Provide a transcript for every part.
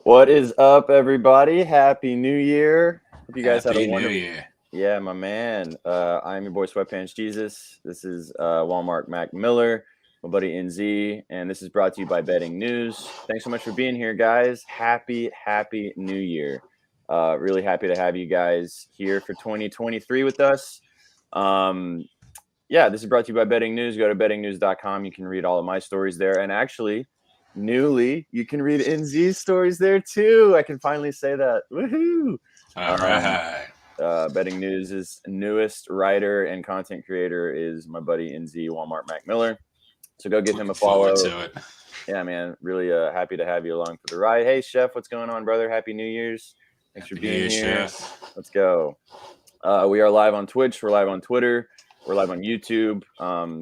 What is up, everybody? Happy New Year. Hope you guys had a Happy New wonderful. Year. Yeah, my man. I'm your boy Sweatpants Jesus. This is Walmart Mac Miller, my buddy NZ, and this is brought to you by Betting News. Thanks so much for being here, guys. Happy New Year. Really happy to have you guys here for 2023 with us. This is brought to you by Betting News. Go to bettingnews.com. You can read all of my stories there. And actually, newly, you can read NZ's stories there too. I can finally say that. Woohoo! All right. Betting News' newest writer and content creator is my buddy NZ Walmart Mac Miller. So go give him a follow. Looking forward to it. Yeah, man. Really happy to have you along for the ride. Hey, Chef, what's going on, brother? Happy New Year's. Thanks for being here. Chef. Let's go. We are live on Twitch. We're live on Twitter. We're live on YouTube.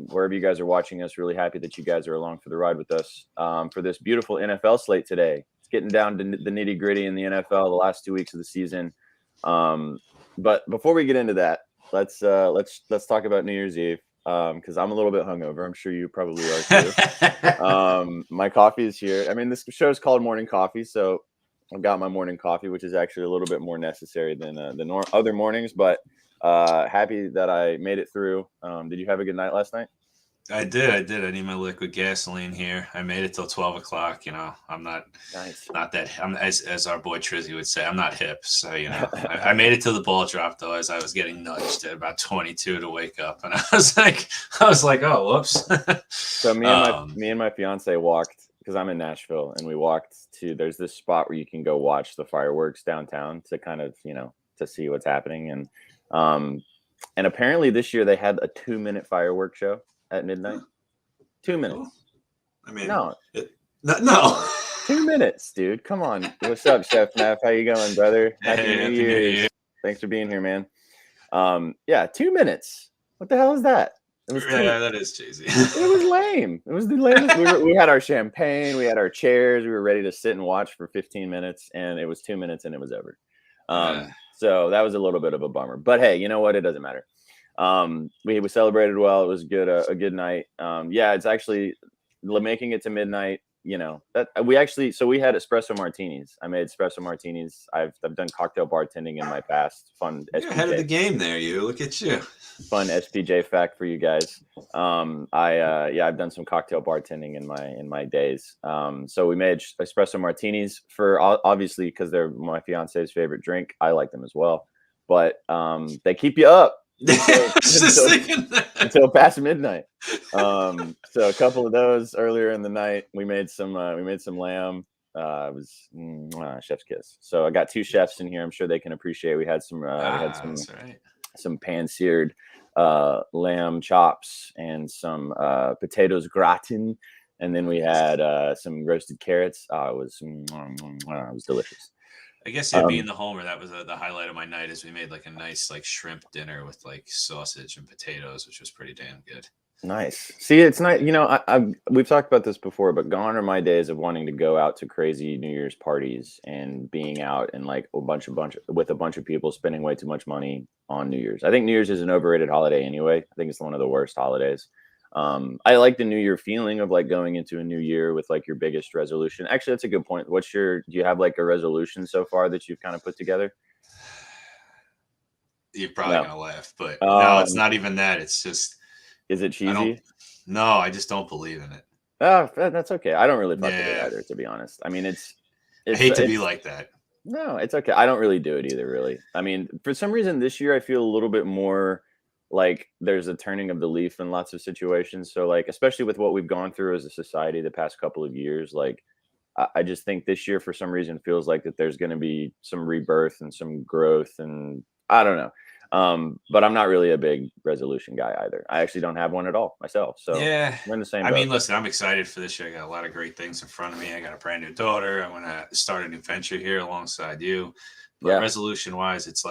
Wherever you guys are watching us, really happy that you guys are along for the ride with us for this beautiful NFL slate today. It's getting down to the nitty gritty in the NFL, the last 2 weeks of the season. But before we get into that, let's talk about New Year's Eve because I'm a little bit hungover. I'm sure you probably are too. My coffee is here. I mean, this show is called Morning Coffee, so I've got my morning coffee, which is actually a little bit more necessary than the other mornings, but happy that I made it through. Did you have a good night last night? I did. I need my liquid gasoline here. I made it till 12 o'clock. I'm not that. I'm as our boy Trizzy would say, I'm not hip. So I made it till the ball dropped though, as I was getting nudged at about 22 to wake up, and I was like, oh, whoops. So me and my fiance walked because I'm in Nashville, and we walked to. There's this spot where you can go watch the fireworks downtown to kind of to see what's happening, and apparently this year they had a 2-minute fireworks show at midnight. 2 minutes. I mean, no. 2 minutes, dude. Come on. What's up, Chef Neff? How you going, brother? Happy New Year's. Thanks for being here, man. 2 minutes. What the hell is that? That is cheesy. It was lame. It was the lamest. We had our champagne, we had our chairs, we were ready to sit and watch for 15 minutes, and it was 2 minutes and it was over. So that was a little bit of a bummer. But hey, you know what? It doesn't matter. We celebrated well. It was good, a good night. It's actually making it to midnight. That we had espresso martinis. I made espresso martinis. I've done cocktail bartending in my past. Fun. You're ahead of the game there. You look at you. Fun SPJ fact for you guys. I've done some cocktail bartending in my days. So we made espresso martinis for obviously because they're my fiance's favorite drink. I like them as well, but they keep you up. Until past midnight. So a couple of those earlier in the night. We made some lamb. It was chef's kiss. So I got two chefs in here. I'm sure they can appreciate. We had some some pan-seared lamb chops and some potatoes gratin, and then we had some roasted carrots. It was delicious. I guess being the homer, that was the highlight of my night. Is we made like a nice shrimp dinner with sausage and potatoes, which was pretty damn good. Nice. See, it's not we've talked about this before, but gone are my days of wanting to go out to crazy New Year's parties and being out and with a bunch of people spending way too much money on New Year's. I think New Year's is an overrated holiday anyway. I think it's one of the worst holidays. I like the New Year feeling of going into a new year with your biggest resolution. Actually, that's a good point. Do you have a resolution so far that you've kind of put together? You're probably going to laugh, but no, it's not even that. It's just, is it cheesy? No, I just don't believe in it. Oh, that's okay. I don't really fuck with it either, to be honest. I mean, I hate to be like that. No, it's okay. I don't really do it either, really. I mean, for some reason this year I feel a little bit more there's a turning of the leaf in lots of situations. So especially with what we've gone through as a society the past couple of years, I just think this year for some reason feels like that there's going to be some rebirth and some growth, and I don't know. But I'm not really a big resolution guy either. I actually don't have one at all myself. So yeah, we're in the same boat. I mean, listen, I'm excited for this year. I got a lot of great things in front of me. I got a brand new daughter. I want to start a new venture here alongside you. But resolution wise, it's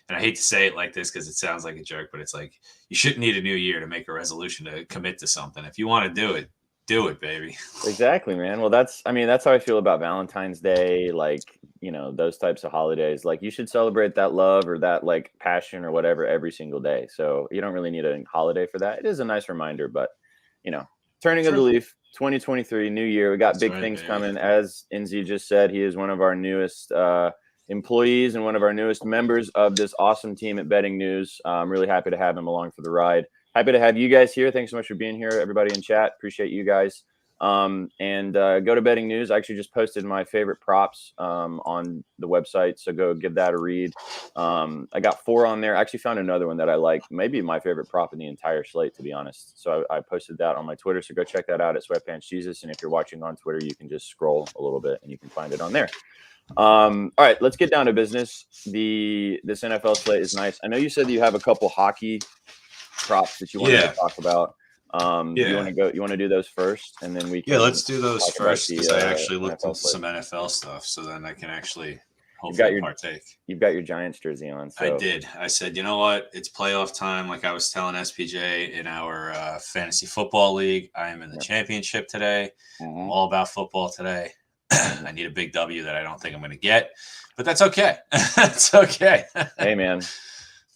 and I hate to say it like this because it sounds like a jerk, but it's you shouldn't need a new year to make a resolution to commit to something. If you want to do it, baby. Exactly, man. Well, that's how I feel about Valentine's Day. Those types of holidays, you should celebrate that love or that passion or whatever every single day. So you don't really need a holiday for that. It is a nice reminder, but turning of the leaf, 2023, new year. We got big things baby. coming. As NZ just said, he is one of our newest employees and one of our newest members of this awesome team at Betting News. I'm really happy to have him along for the ride. Happy to have you guys here. Thanks so much for being here, everybody in chat. Appreciate you guys. And go to Betting News. I actually just posted my favorite props on the website, so go give that a read. I got 4 on there. I actually found another one that I like, maybe my favorite prop in the entire slate, to be honest. So I posted that on my Twitter, so go check that out at Sweatpants Jesus. And if you're watching on Twitter, you can just scroll a little bit and you can find it on there. All right, let's get down to business. This NFL slate is nice. I know you said that you have a couple hockey props that you wanted to talk about. You want to do those first, and then we can let's do those first, because I actually looked into some NFL stuff, so then I can actually hopefully partake. You've got your Giants jersey on. So. I did. I said, you know what? It's playoff time. Like I was telling SPJ in our fantasy football league, I am in the championship today. I'm all about football today. I need a big W that I don't think I'm going to get, but that's okay. It's okay. Hey, man.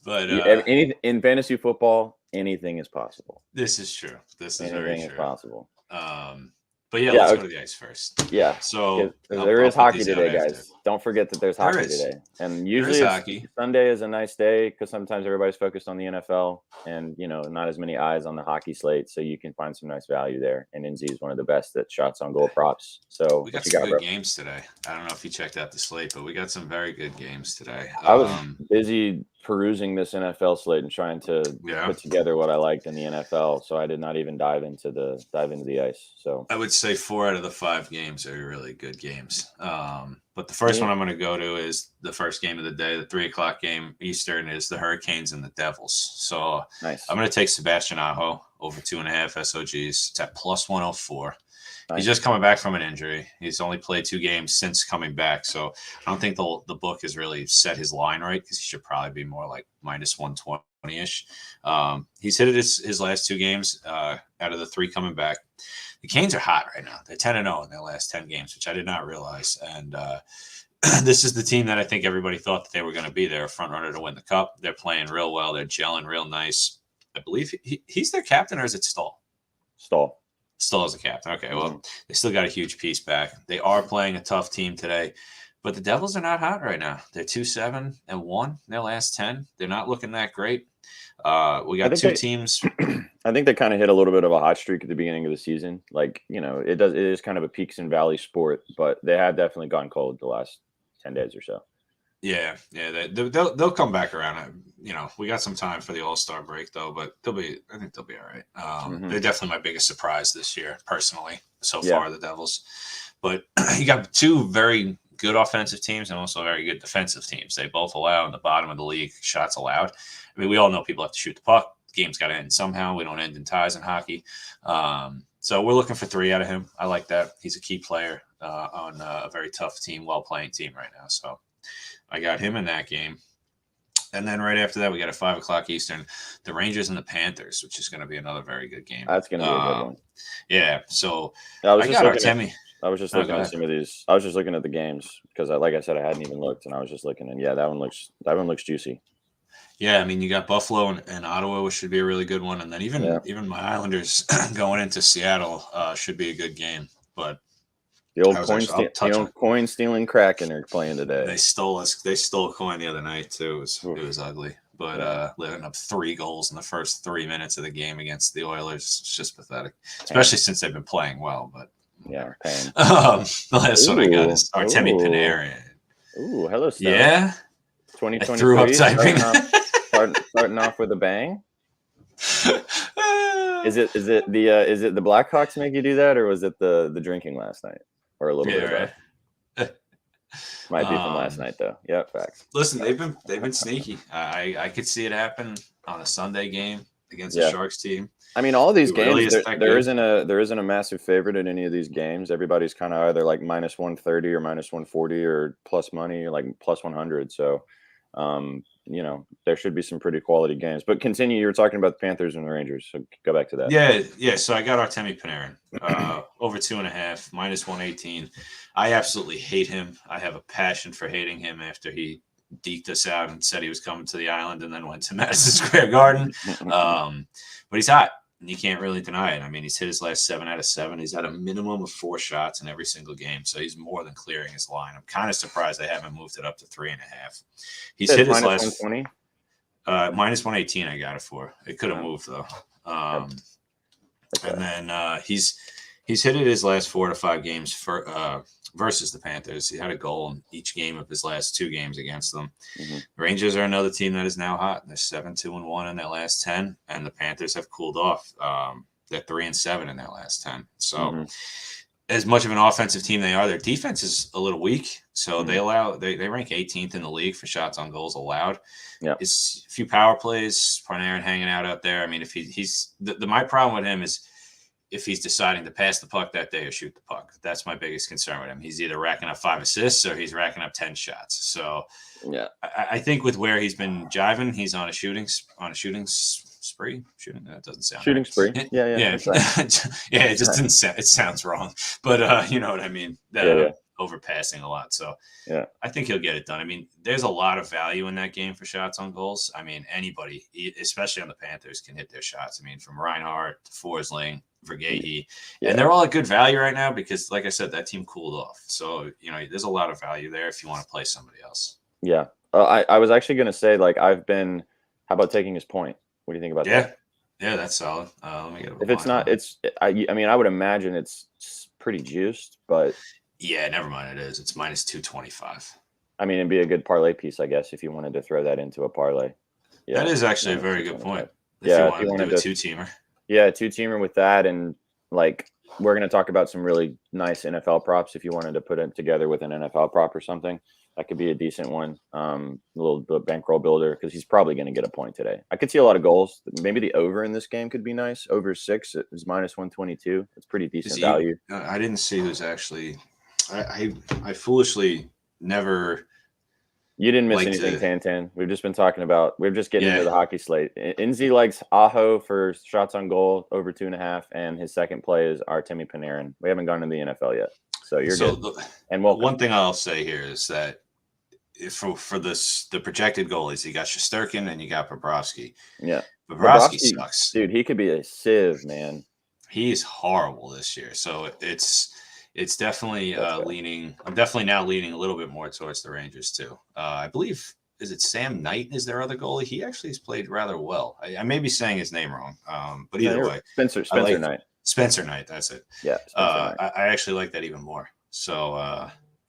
But in fantasy football, anything is possible. This is true. This is very true. Anything is possible. But let's go to the ice first. Yeah. So there is hockey today, guys. Don't forget that there's hockey today. And usually Sunday is a nice day because sometimes everybody's focused on the NFL and, not as many eyes on the hockey slate. So you can find some nice value there. And NZ is one of the best at shots on goal props. So we got some good games today. I don't know if you checked out the slate, but we got some very good games today. I was busy perusing this NFL slate and trying to put together what I liked in the NFL. So I did not even dive into the ice. So I would say 4 out of the 5 games are really good games. But the first one I'm going to go to is the first game of the day. The 3:00 game Eastern is the Hurricanes and the Devils. So nice. I'm going to take Sebastian Aho over 2.5 SOGs. It's at plus 104. Nice. He's just coming back from an injury. He's only played 2 games since coming back. So I don't think the book has really set his line right, because he should probably be more like minus 120-ish. He's hit it his last 2 games out of the 3 coming back. The Canes are hot right now. They're 10-0 in their last 10 games, which I did not realize. And this is the team that I think everybody thought that they were going to be. They're a front runner to win the cup. They're playing real well. They're gelling real nice. I believe he's their captain, or is it Stahl? Stahl. Still as a captain. Okay, well, they still got a huge piece back. They are playing a tough team today, but the Devils are not hot right now. They're 2-7-1 in their last 10. They're not looking that great. We got 2 teams. I think they kind of hit a little bit of a hot streak at the beginning of the season. Like, it is kind of a peaks and valleys sport, but they have definitely gone cold the last 10 days or so. Yeah, they'll come back around. We got some time for the All-Star break though, but I think they'll be all right. They're definitely my biggest surprise this year, personally, so far, the Devils. But you got 2 very good offensive teams and also very good defensive teams. They both allow in the bottom of the league shots allowed. I mean, we all know people have to shoot the puck. The game's got to end somehow. We don't end in ties in hockey. So we're looking for 3 out of him. I like that. He's a key player on a very tough team, well-playing team right now. So I got him in that game. And then right after that, we got a 5:00 Eastern, the Rangers and the Panthers, which is going to be another very good game. That's going to be a good one. Yeah. So I was just looking at some of these. I was just looking at the games because, like I said, I hadn't even looked, and I was just looking, and that one looks juicy. Yeah, I mean, you got Buffalo and Ottawa, which should be a really good one, and then even my Islanders going into Seattle should be a good game. But the old coin stealing Kraken are playing today. They stole a coin the other night too. It was ugly. But letting up 3 goals in the first 3 minutes of the game against the Oilers, it's just pathetic. Especially since they've been playing well. But the last one I got is Artemi Panarin. Ooh, hello, Steph. Yeah. 2023. I threw up typing. Starting off with a bang. Is it the Blackhawks make you do that, or was it the drinking last night, or a little bit of that? Might be from last night though. Yeah, facts. Listen, they've been sneaky. I could see it happen on a Sunday game against the Sharks team. I mean, all these games, there isn't a massive favorite in any of these games. Everybody's kind of either like minus 130 or minus 140 or plus money, like plus 100. So, there should be some pretty quality games. But continue. You were talking about the Panthers and the Rangers. So go back to that. Yeah. So I got Artemi Panarin over 2.5, minus 118. I absolutely hate him. I have a passion for hating him after he deked us out and said he was coming to the island and then went to Madison Square Garden. But he's hot. you can't really deny it. I mean, he's hit his last 7 out of 7. He's had a minimum of 4 shots in every single game, so he's more than clearing his line. I'm kind of surprised they haven't moved it up to 3.5. He's hit his last -120. Minus 118. I got it for. It could have moved though. And then he's hit it his last 4 to 5 games for versus the Panthers. He had a goal in each game of his last 2 games against them. Mm-hmm. Rangers are another team that is now hot. They're 7-2-1 in their last 10, and the Panthers have cooled off. They're 3-7 in their last 10. So, as much of an offensive team they are, their defense is a little weak. So they rank 18th in the league for shots on goals allowed. Yeah, it's a few power plays. Panarin hanging out there. I mean, if he's my problem with him is if he's deciding to pass the puck that day or shoot the puck. That's my biggest concern with him. He's either racking up 5 assists or he's racking up 10 shots. So yeah, I think with where he's been jiving, he's on a shooting spree. That doesn't sound shooting right. spree. Yeah. Right. Yeah, it just didn't sound. It sounds wrong, but you know what I mean. Overpassing a lot. So yeah, I think he'll get it done. I mean, there's a lot of value in that game for shots on goals. I mean, anybody, especially on the Panthers, can hit their shots. I mean, from Reinhart to Forsling, Vergahey, and they're all at good value right now because, like I said, that team cooled off. So, you know, there's a lot of value there if you want to play somebody else. Yeah. I was actually going to say, like, how about taking his point? What do you think about that? Yeah, that's solid. Let me get if it's not, I mean, I would imagine it's pretty juiced, but. Yeah, never mind. It is. It's minus 225. I mean, it'd be a good parlay piece, I guess, if you wanted to throw that into a parlay. Yeah, that is actually a very good point. If you wanted to do a 2-teamer. Yeah, 2-teamer with that, and like we're going to talk about some really nice NFL props. If you wanted to put it together with an NFL prop or something, that could be a decent one. A little bankroll builder because he's probably going to get a point today. I could see a lot of goals. Maybe the over in this game could be nice. Over 6 is minus 122. It's pretty decent value. I didn't see who's actually. I foolishly never. You didn't miss anything, Tantan. We've just been talking about. We're just getting into the hockey slate. Inzi likes Aho for shots on goal over 2.5, and his second play is Artemi Panarin. We haven't gone to the NFL yet, so you're good. And one thing I'll say here is that for the projected goalies, you got Shesterkin and you got Bobrovsky. Yeah, Bobrovsky sucks, dude. He could be a sieve, man. He's horrible this year, so it's definitely leaning. I'm definitely now leaning a little bit more towards the Rangers too. I believe is it Sam Knight is their other goalie. He actually has played rather well. I may be saying his name wrong, but either way, Spencer Knight. Spencer Knight, that's it. Yeah, I actually like that even more. So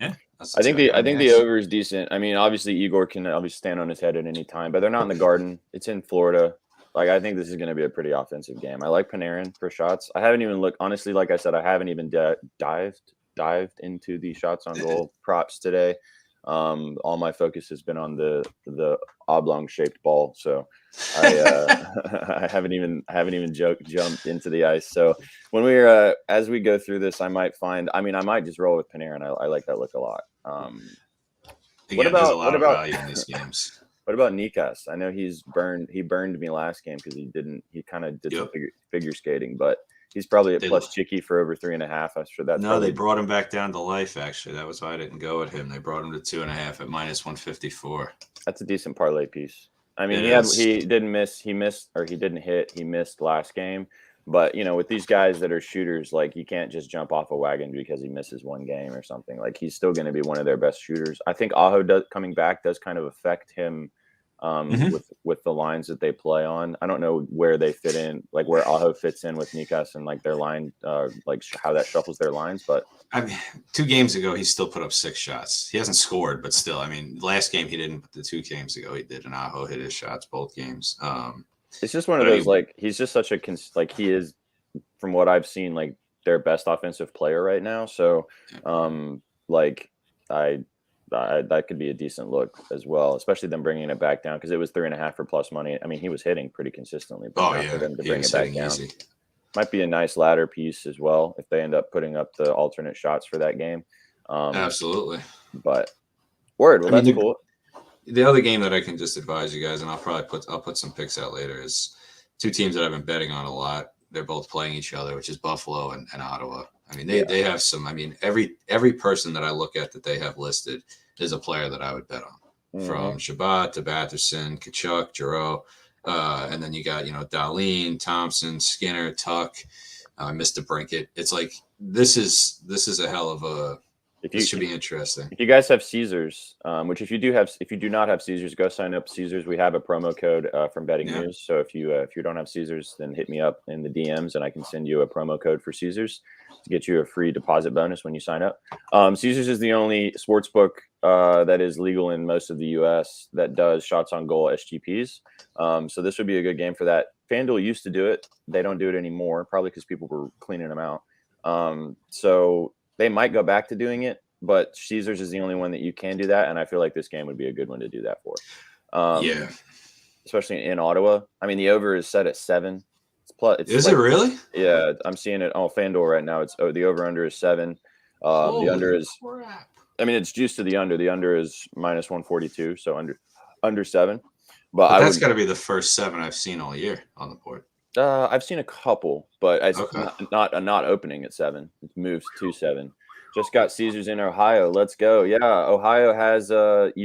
yeah, I think the over is decent. I mean, obviously Igor can obviously stand on his head at any time, but they're not in the Garden. It's in Florida. Like, I think this is going to be a pretty offensive game. I like Panarin for shots. I haven't even looked, honestly, like I said, I haven't even dived into the shots on goal props today. All my focus has been on the oblong shaped ball. So I haven't even jumped into the ice. So when we're, as we go through this, I might just roll with Panarin. I like that look a lot. Again, there's a lot of value in these games. What about Nikas? I know he burned me last game because he kind of did some figure skating, but he's probably at plus Chicky for over 3.5. I'm sure that. No, they brought him back down to life. Actually, that was why I didn't go with him. They brought him to 2.5 at minus 154. That's a decent parlay piece. I mean, he didn't hit. He missed last game, but you know, with these guys that are shooters, like you can't just jump off a wagon because he misses one game or something. Like he's still going to be one of their best shooters. I think Aho coming back does kind of affect him. With the lines that they play on. I don't know where they fit in, like where Aho fits in with Nikas and like their line, like how that shuffles their lines. But I mean, 2 games ago, he still put up 6 shots. He hasn't scored, but still, I mean, last game he didn't, but the 2 games ago he did, and Aho hit his shots both games. It's just one of those, like, he's just such he is, from what I've seen, like their best offensive player right now. So, that could be a decent look as well, especially them bringing it back down because it was 3.5 for plus money. I mean, he was hitting pretty consistently. But for them to bring it back down might be a nice ladder piece as well if they end up putting up the alternate shots for that game. Absolutely. But that's cool. The other game that I can just advise you guys, and I'll put some picks out later, is 2 teams that I've been betting on a lot. They're both playing each other, which is Buffalo and Ottawa. I mean, they have some. I mean, every person that I look at that they have listed is a player that I would bet on, from Shabbat to Batherson, Kachuk, Giroux. And then you got, Darlene, Thompson, Skinner, Tuck, Mr. Brinkett. It's like this is a hell of a. This should be interesting. If you guys have Caesars, which if you do not have Caesars, go sign up Caesars. We have a promo code from Betting News. So if you don't have Caesars, then hit me up in the DMs and I can send you a promo code for Caesars to get you a free deposit bonus when you sign up. Caesars is the only sports book that is legal in most of the U.S. that does shots on goal SGPs. So this would be a good game for that. FanDuel used to do it. They don't do it anymore, probably because people were cleaning them out. So they might go back to doing it, but Caesars is the only one that you can do that, and I feel like this game would be a good one to do that for. Yeah, especially in Ottawa. I mean, the over is set at 7. Is it really? Yeah, I'm seeing it on FanDuel right now. It's the over under is 7. The under is. Crap. I mean, it's juiced to the under. The under is minus 142, so under 7. But that's got to be the first 7 I've seen all year on the board. I've seen a couple, but it's not opening at 7. It's moved to 7. Just got Caesars in Ohio. Let's go. Yeah, Ohio has Chef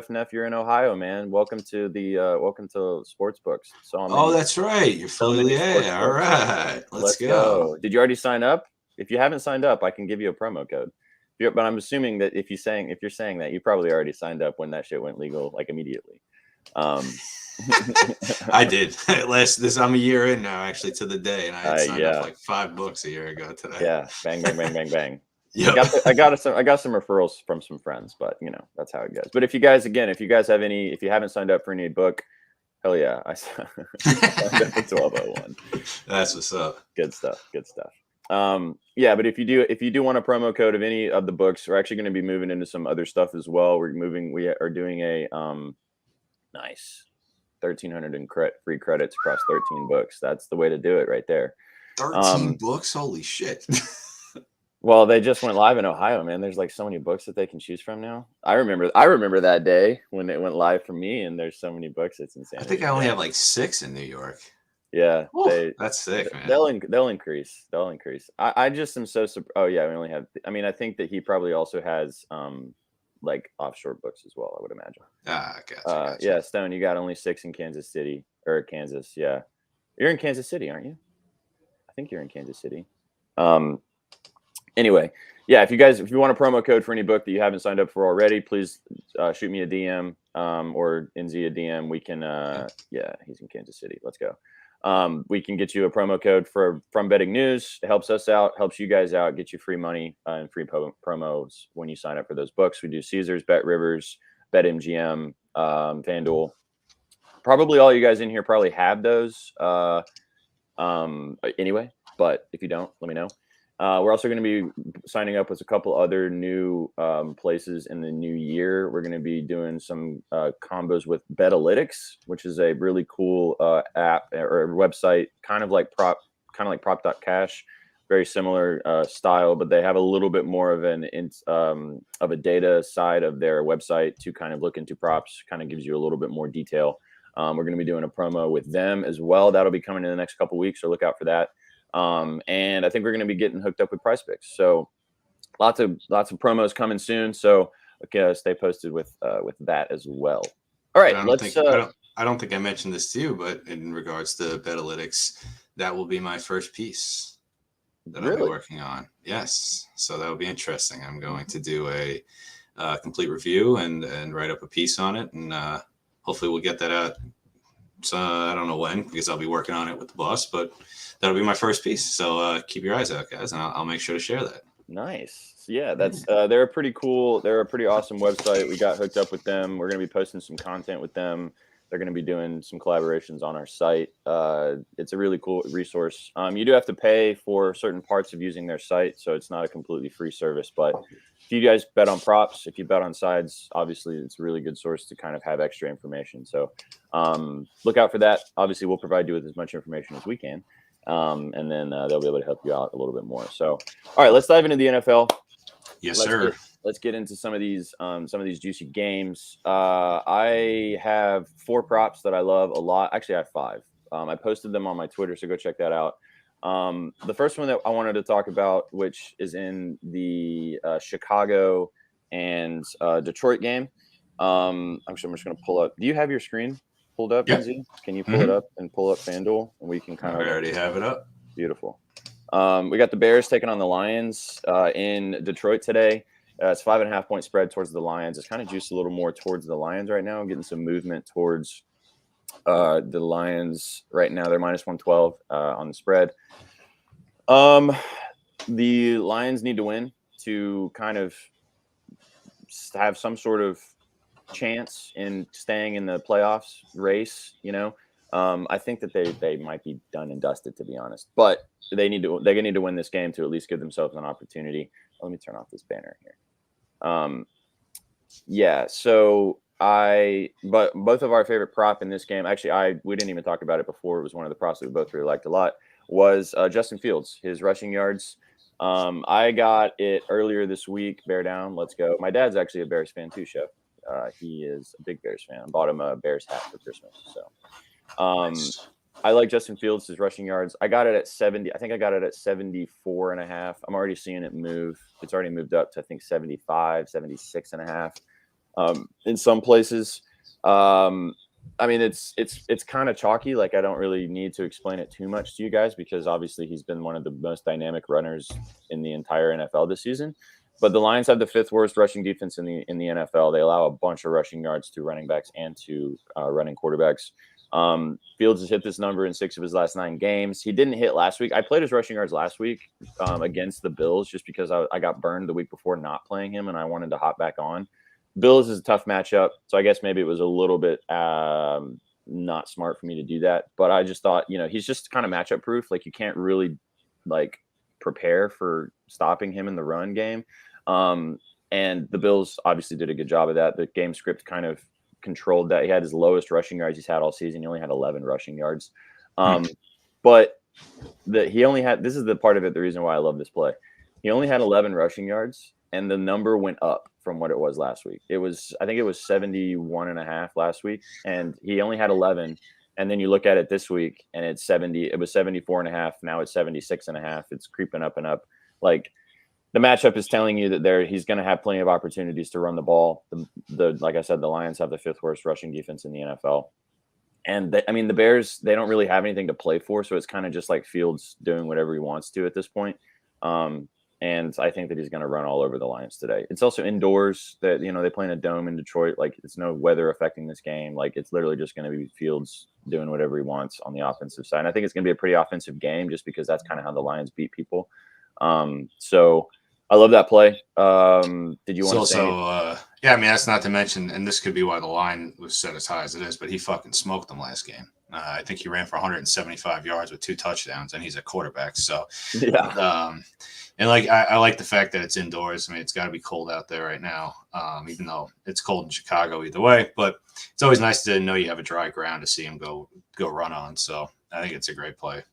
Neff, you're in Ohio, man. Welcome to sports books. That's right. You're fully all right. Let's go. Did you already sign up? If you haven't signed up, I can give you a promo code. But I'm assuming that if you're saying that, you probably already signed up when that shit went legal, like immediately. I did. I'm a year in now, actually, to the day, and I had signed up like 5 books a year ago today. Yeah, bang, bang, bang, bang, bang. Yep. I got some referrals from some friends, but that's how it goes. But if you guys if you haven't signed up for any book, hell yeah, I signed up for 1201. That's what's up. Good stuff. Yeah, but if you do want a promo code of any of the books, we're actually going to be moving into some other stuff as well. We are doing a nice 1,300 in free credits across 13 books. That's the way to do it right there. 13 books? Holy shit. Well, they just went live in Ohio, man. There's like so many books that they can choose from now. I remember that day when it went live for me, and there's so many books. It's insane. I think I only have like 6 in New York. Yeah, that's sick, man. They'll increase. I just am so surprised. Oh yeah, we only have. I mean, I think that he probably also has like offshore books as well, I would imagine. Gotcha. Yeah, Stone, you got only 6 in Kansas. Yeah, you're in Kansas City, aren't you? I think you're in Kansas City. Anyway, yeah, if you want a promo code for any book that you haven't signed up for already, please shoot me a DM or NZ a DM. We can he's in Kansas City. Let's go. We can get you a promo code from Betting News. It helps us out, helps you guys out, get you free money and free promos when you sign up for those books. We do Caesars, Bet Rivers, Bet MGM, FanDuel. Probably all you guys in here probably have those anyway, but if you don't, let me know. We're also going to be signing up with a couple other new places in the new year. We're going to be doing some combos with Betalytics, which is a really cool app or a website, kind of like prop.cash, very similar style, but they have a little bit more of a data side of their website to kind of look into props, kind of gives you a little bit more detail. We're going to be doing a promo with them as well. That'll be coming in the next couple of weeks, so look out for that. And I think we're going to be getting hooked up with Price Picks. So lots of promos coming soon. So stay posted with that as well. All right, I don't think I mentioned this to you, but in regards to Betalytics, that will be my first piece that I'll be working on. Yes, so that will be interesting. I'm going to do a complete review and write up a piece on it, and hopefully we'll get that out. So I don't know when, because I'll be working on it with the boss, but that'll be my first piece. So keep your eyes out, guys, and I'll make sure to share that. Nice. Yeah, that's they're a pretty cool. They're a pretty awesome website. We got hooked up with them. We're going to be posting some content with them. They're going to be doing some collaborations on our site. It's a really cool resource. You do have to pay for certain parts of using their site, so it's not a completely free service. But if you guys bet on props, if you bet on sides, obviously it's a really good source to kind of have extra information. So look out for that. Obviously, we'll provide you with as much information as we can. And then they'll be able to help you out a little bit more. So, all right, let's dive into the NFL. Yes, sir. Let's get into some of these juicy games. I have 4 props that I love a lot. Actually, I have 5. I posted them on my Twitter, so go check that out. The first one that I wanted to talk about, which is in the Chicago and Detroit game. I'm just going to pull up. Do you have your screen? pulled up, Yep. NZ? Can you pull it up and pull up FanDuel, and we can kind I of already have it up. beautiful. We got the Bears taking on the Lions in Detroit today. It's 5.5 point spread towards the Lions. It's kind of juiced a little more towards the Lions right now. I'm getting some movement towards the Lions right now. They're minus 112 on the spread. The Lions need to win to kind of have some sort of chance in staying in the playoffs race. I think that they might be done and dusted, to be honest. But they need to win this game to at least give themselves an opportunity. Let me turn off this banner here. But both of our favorite prop in this game, actually, we didn't even talk about it before. It was one of the props that we both really liked a lot. Was Justin Fields, his rushing yards. I got it earlier this week. Bear down, let's go. My dad's actually a Bears fan too, Chef. He is a big Bears fan. I bought him a Bears hat for Christmas. So Nice. I like Justin Fields, his rushing yards. I got it at 70. I think I got it at 74.5. I'm already seeing it move. It's already moved up to, I think, 75, 76.5 in some places. It's kind of chalky. Like, I don't really need to explain it too much to you guys because obviously he's been one of the most dynamic runners in the entire NFL this season. But the Lions have the 5th worst rushing defense in the NFL. They allow a bunch of rushing yards to running backs and to running quarterbacks. Fields has hit this number in 6 of his last 9 games. He didn't hit last week. I played his rushing yards last week against the Bills just because I got burned the week before not playing him and I wanted to hop back on. Bills is a tough matchup, so I guess maybe it was a little bit not smart for me to do that. But I just thought, he's just kind of matchup proof. Like, you can't really prepare for stopping him in the run game. And the Bills obviously did a good job of that. The game script kind of controlled that. He had his lowest rushing yards he's had all season. He only had 11 rushing yards. But he only had, this is the part of it, the reason why I love this play. He only had 11 rushing yards, and the number went up from what it was last week. I think it was 71.5 last week, and he only had 11. And then you look at it this week, and it's 70. It was 74.5. Now it's 76.5. It's creeping up and up. Like, the matchup is telling you that he's going to have plenty of opportunities to run the ball. Like I said, the Lions have the 5th worst rushing defense in the NFL. And the Bears, they don't really have anything to play for. So it's kind of just like Fields doing whatever he wants to at this point. And I think that he's going to run all over the Lions today. It's also indoors that, they play in a dome in Detroit. Like, it's no weather affecting this game. Like, it's literally just going to be Fields doing whatever he wants on the offensive side. And I think it's going to be a pretty offensive game just because that's kind of how the Lions beat people. So I love that play. Did you want to say? That's not to mention, and this could be why the line was set as high as it is, but he fucking smoked them last game. I think he ran for 175 yards with 2 touchdowns, and he's a quarterback. So, yeah. And I like the fact that it's indoors. I mean, it's got to be cold out there right now, even though it's cold in Chicago either way. But it's always nice to know you have a dry ground to see him go run on. So I think it's a great play.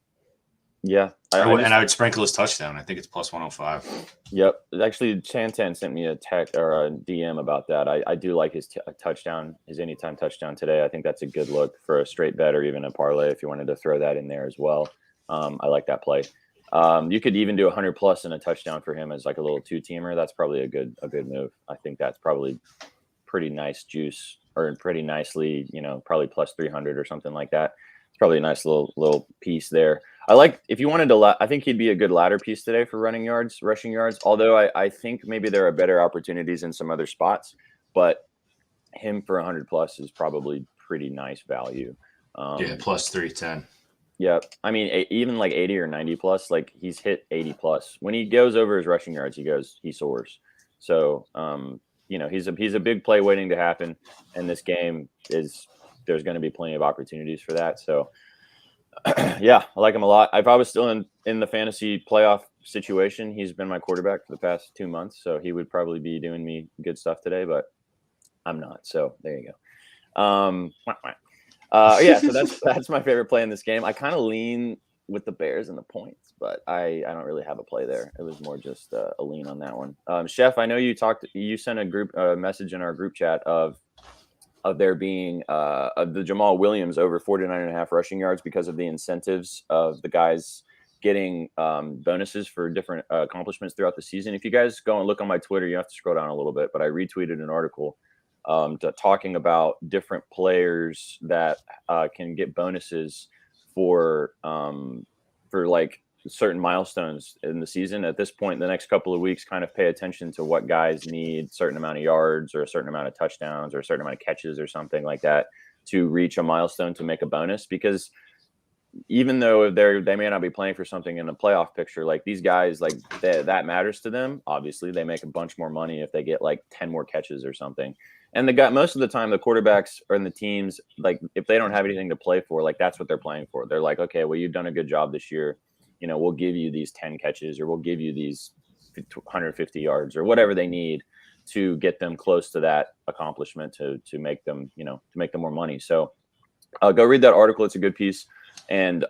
Yeah. I would sprinkle his touchdown. I think it's plus 105. Yep. Actually, Chantan sent me a text or a DM about that. I do like his touchdown, his anytime touchdown today. I think that's a good look for a straight bet or even a parlay if you wanted to throw that in there as well. I like that play. You could even do 100 plus and a touchdown for him as like a little 2-teamer. That's probably a good move. I think that's probably pretty nice juice, or pretty nicely, probably plus 300 or something like that. It's probably a nice little piece there. I like, if you wanted to, I think he'd be a good ladder piece today for rushing yards. Although I think maybe there are better opportunities in some other spots, but him for 100 plus is probably pretty nice value. Plus 310. Yeah, I mean, even like 80 or 90 plus, like he's hit 80 plus. When he goes over his rushing yards, he soars. So, he's a big play waiting to happen, and this game there's going to be plenty of opportunities for that. So, yeah, I like him a lot. If I was still in the fantasy playoff situation, he's been my quarterback for the past 2 months, so he would probably be doing me good stuff today, but I'm not. So there you go. So that's my favorite play in this game. I kind of lean with the Bears and the points, but I don't really have a play there. It was more just a lean on that one. Chef, I know you sent a message in our group chat of there being the Jamal Williams over 49.5 rushing yards because of the incentives of the guys getting bonuses for different accomplishments throughout the season. If you guys go and look on my Twitter, you have to scroll down a little bit, but I retweeted an article talking about different players that can get bonuses for like certain milestones in the season. At this point, the next couple of weeks, kind of pay attention to what guys need certain amount of yards or a certain amount of touchdowns or a certain amount of catches or something like that to reach a milestone to make a bonus. Because even though they may not be playing for something in the playoff picture, like these guys, like that matters to them. Obviously, they make a bunch more money if they get like 10 more catches or something. And most of the time, the quarterbacks or in the teams, like if they don't have anything to play for, like that's what they're playing for. They're like, okay, well, you've done a good job this year. We'll give you these 10 catches or we'll give you these 150 yards or whatever they need to get them close to that accomplishment to make them, to make them more money. So go read that article. It's a good piece. And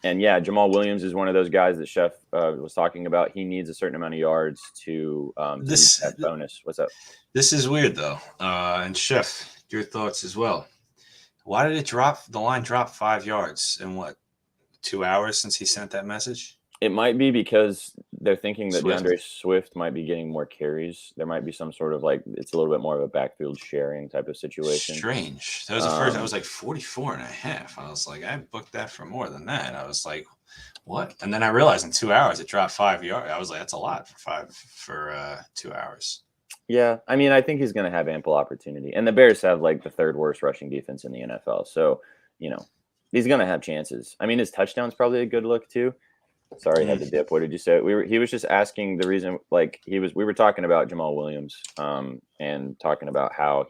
yeah, Jamal Williams is one of those guys that Chef was talking about. He needs a certain amount of yards to reach that bonus. What's up? This is weird though. And Chef, your thoughts as well. Why did the line drop 5 yards in 2 hours since he sent that message? It might be because they're thinking that DeAndre Swift might be getting more carries. There might be some sort of it's a little bit more of a backfield sharing type of situation. Strange. That was the first. I was like 44 and a half. I was like, I booked that for more than that. I was like, what? And then I realized in 2 hours it dropped 5 yards. I was like, that's a lot for 2 hours. Yeah, I mean, I think he's going to have ample opportunity, and the Bears have like the third worst rushing defense in the NFL. So he's going to have chances. I mean, his touchdown's probably a good look too. Sorry, I had to dip. What did you say? He was just asking the reason, we were talking about Jamal Williams, and talking about how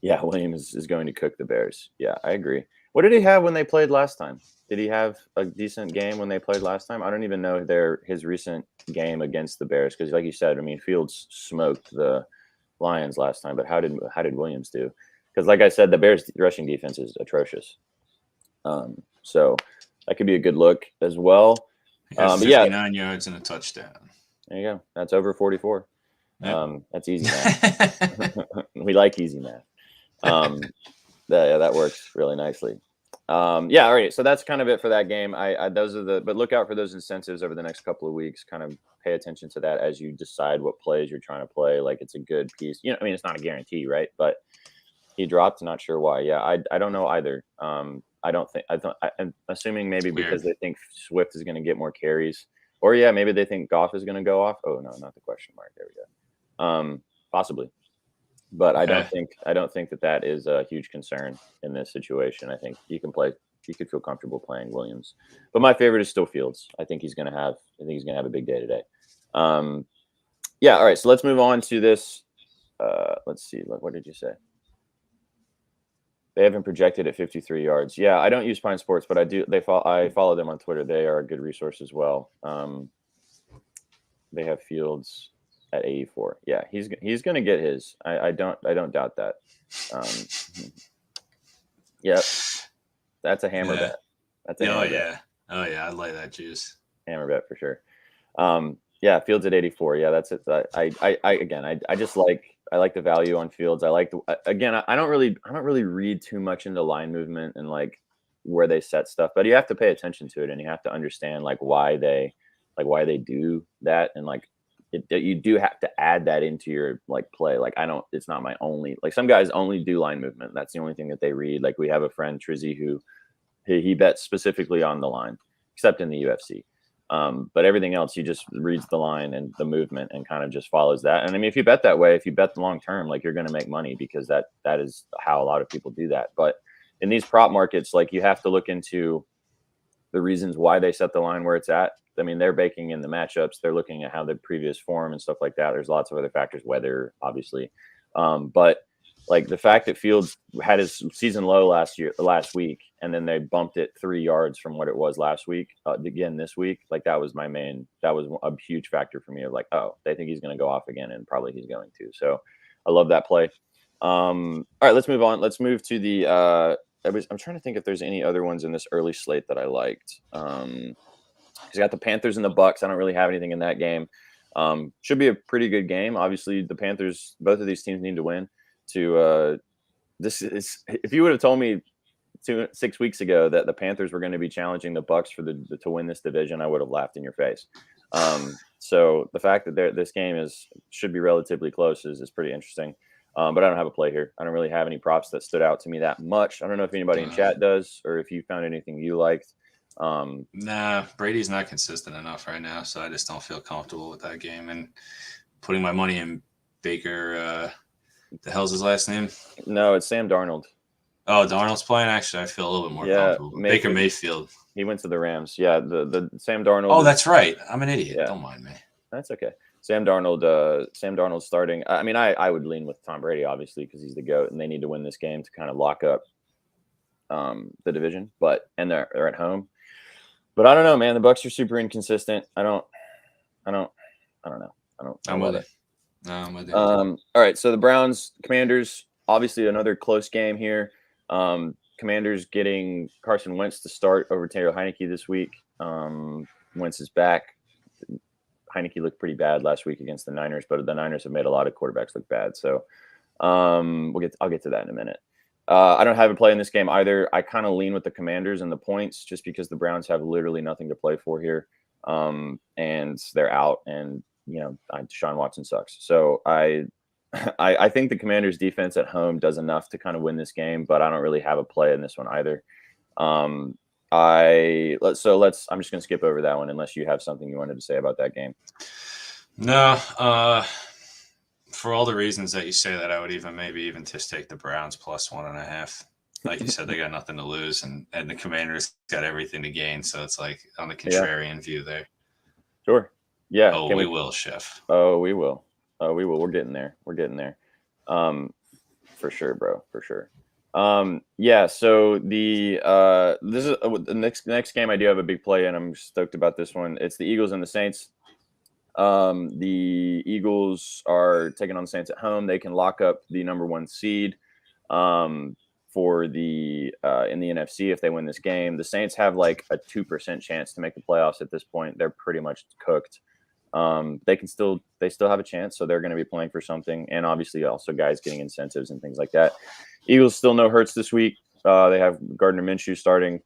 Williams is going to cook the Bears. Yeah, I agree. What did he have when they played last time? Did he have a decent game when they played last time? I don't even know his recent game against the Bears, because like you said, I mean, Fields smoked the Lions last time, but how did Williams do? Because like I said, the Bears rushing defense is atrocious. So that could be a good look as well. 59 yards and a touchdown. There you go. That's over 44. Yep. That's easy math. We like easy math. That works really nicely. All right. So that's kind of it for that game. But look out for those incentives over the next couple of weeks. Kind of pay attention to that as you decide what plays you're trying to play. Like it's a good piece. I mean, it's not a guarantee, right? But he dropped. Not sure why. Yeah, I don't know either. I'm assuming maybe because they think Swift is going to get more carries, or maybe they think Goff is going to go off. Oh no, not the question mark. There we go. Possibly, but I don't think that is a huge concern in this situation. I think you could feel comfortable playing Williams, but my favorite is still Fields. I think he's going to have a big day today. All right. So let's move on to this. Let's see. What did you say? They haven't projected at 53 yards. Yeah, I don't use Pine Sports, but I do. I follow them on Twitter. They are a good resource as well. They have Fields at 84. Yeah, he's going to get his. I don't doubt that. Yep, that's a hammer bet. That's a hammer bet. Oh yeah, I like that juice. Hammer bet for sure. Fields at 84. Yeah, that's it. I just like. I like the value on Fields. I like I don't really read too much into line movement and like where they set stuff, but you have to pay attention to it and you have to understand why they do that, and you do have to add that into your play. It's not my only, some guys only do line movement. That's the only thing that they read. Like we have a friend Trizzy who he bets specifically on the line, except in the UFC. But everything else, he just reads the line and the movement and kind of just follows that. And I mean, if you bet that way, if you bet the long term, you're going to make money because that is how a lot of people do that. But in these prop markets, you have to look into the reasons why they set the line where it's at. I mean, they're baking in the matchups. They're looking at how the previous form and stuff like that. There's lots of other factors, weather, obviously. But the fact that Fields had his season low last week, and then they bumped it 3 yards from what it was last week, again this week, that was a huge factor for me of they think he's going to go off again, and probably he's going to. So I love that play. All right, let's move on. Let's move to the I'm trying to think if there's any other ones in this early slate that I liked. He's got the Panthers and the Bucks. I don't really have anything in that game. Should be a pretty good game. Obviously, the Panthers, both of these teams need to win. If you would have told me 6 weeks ago that the Panthers were going to be challenging the Bucks to win this division, I would have laughed in your face. So the fact that this game should be relatively close is pretty interesting. But I don't have a play here. I don't really have any props that stood out to me that much. I don't know if anybody in chat does, or if you found anything you liked. Nah, Brady's not consistent enough right now, so I just don't feel comfortable with that game. And putting my money in Baker, the hell's his last name? No, it's Sam Darnold. Oh, Darnold's playing. Actually, I feel a little bit more comfortable. Baker Mayfield. He went to the Rams. Yeah, the Sam Darnold. Oh, that's right. I'm an idiot. Yeah. Don't mind me. That's okay. Sam Darnold starting. I mean, I would lean with Tom Brady, obviously, because he's the GOAT, and they need to win this game to kind of lock up the division. And they're at home. But I don't know, man. The Bucs are super inconsistent. I don't know. I'm with it. No, I'm with it. All right. So the Browns, Commanders, obviously another close game here. Commanders getting Carson Wentz to start over Taylor Heineke this week. Wentz is back. Heineke looked pretty bad last week against the Niners, but the Niners have made a lot of quarterbacks look bad. So I'll get to that in a minute. I don't have a play in this game either. I kind of lean with the Commanders and the points just because the Browns have literally nothing to play for here. And they're out, and Deshaun Watson sucks. So I think the Commanders defense at home does enough to kind of win this game, but I don't really have a play in this one either. I'm just going to skip over that one unless you have something you wanted to say about that game. No, for all the reasons that you say that, I would maybe even just take the Browns plus 1.5. Like you said, they got nothing to lose, and the Commanders got everything to gain. So it's like on the contrarian view there. Sure. Yeah. Oh, we will, Chef. Oh, we will. We're getting there. For sure, bro. For sure. Yeah. So this is the next game. I do have a big play, and I'm stoked about this one. It's the Eagles and the Saints. The Eagles are taking on the Saints at home. They can lock up the number 1 seed for the in the NFC if they win this game. The Saints have like a 2% chance to make the playoffs at this point. They're pretty much cooked. They still have a chance, so they're going to be playing for something, and obviously also guys getting incentives and things like that. Eagles still no Hurts this week. They have Gardner Minshew starting.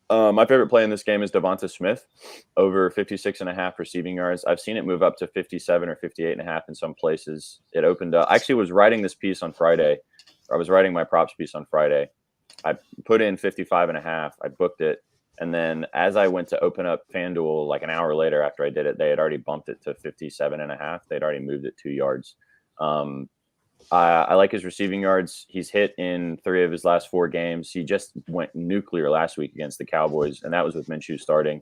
My favorite play in this game is Devonta Smith over 56.5 receiving yards. I've seen it move up to 57 or 58.5 in some places. It opened up. I actually was writing this piece on Friday. I was writing my props piece on Friday. I put in 55.5. I booked it. And then as I went to open up FanDuel, like an hour later after I did it, they had already bumped it to 57.5. They'd already moved it 2 yards. I like his receiving yards. He's hit in 3 of his last 4 games. He just went nuclear last week against the Cowboys, and that was with Minshew starting.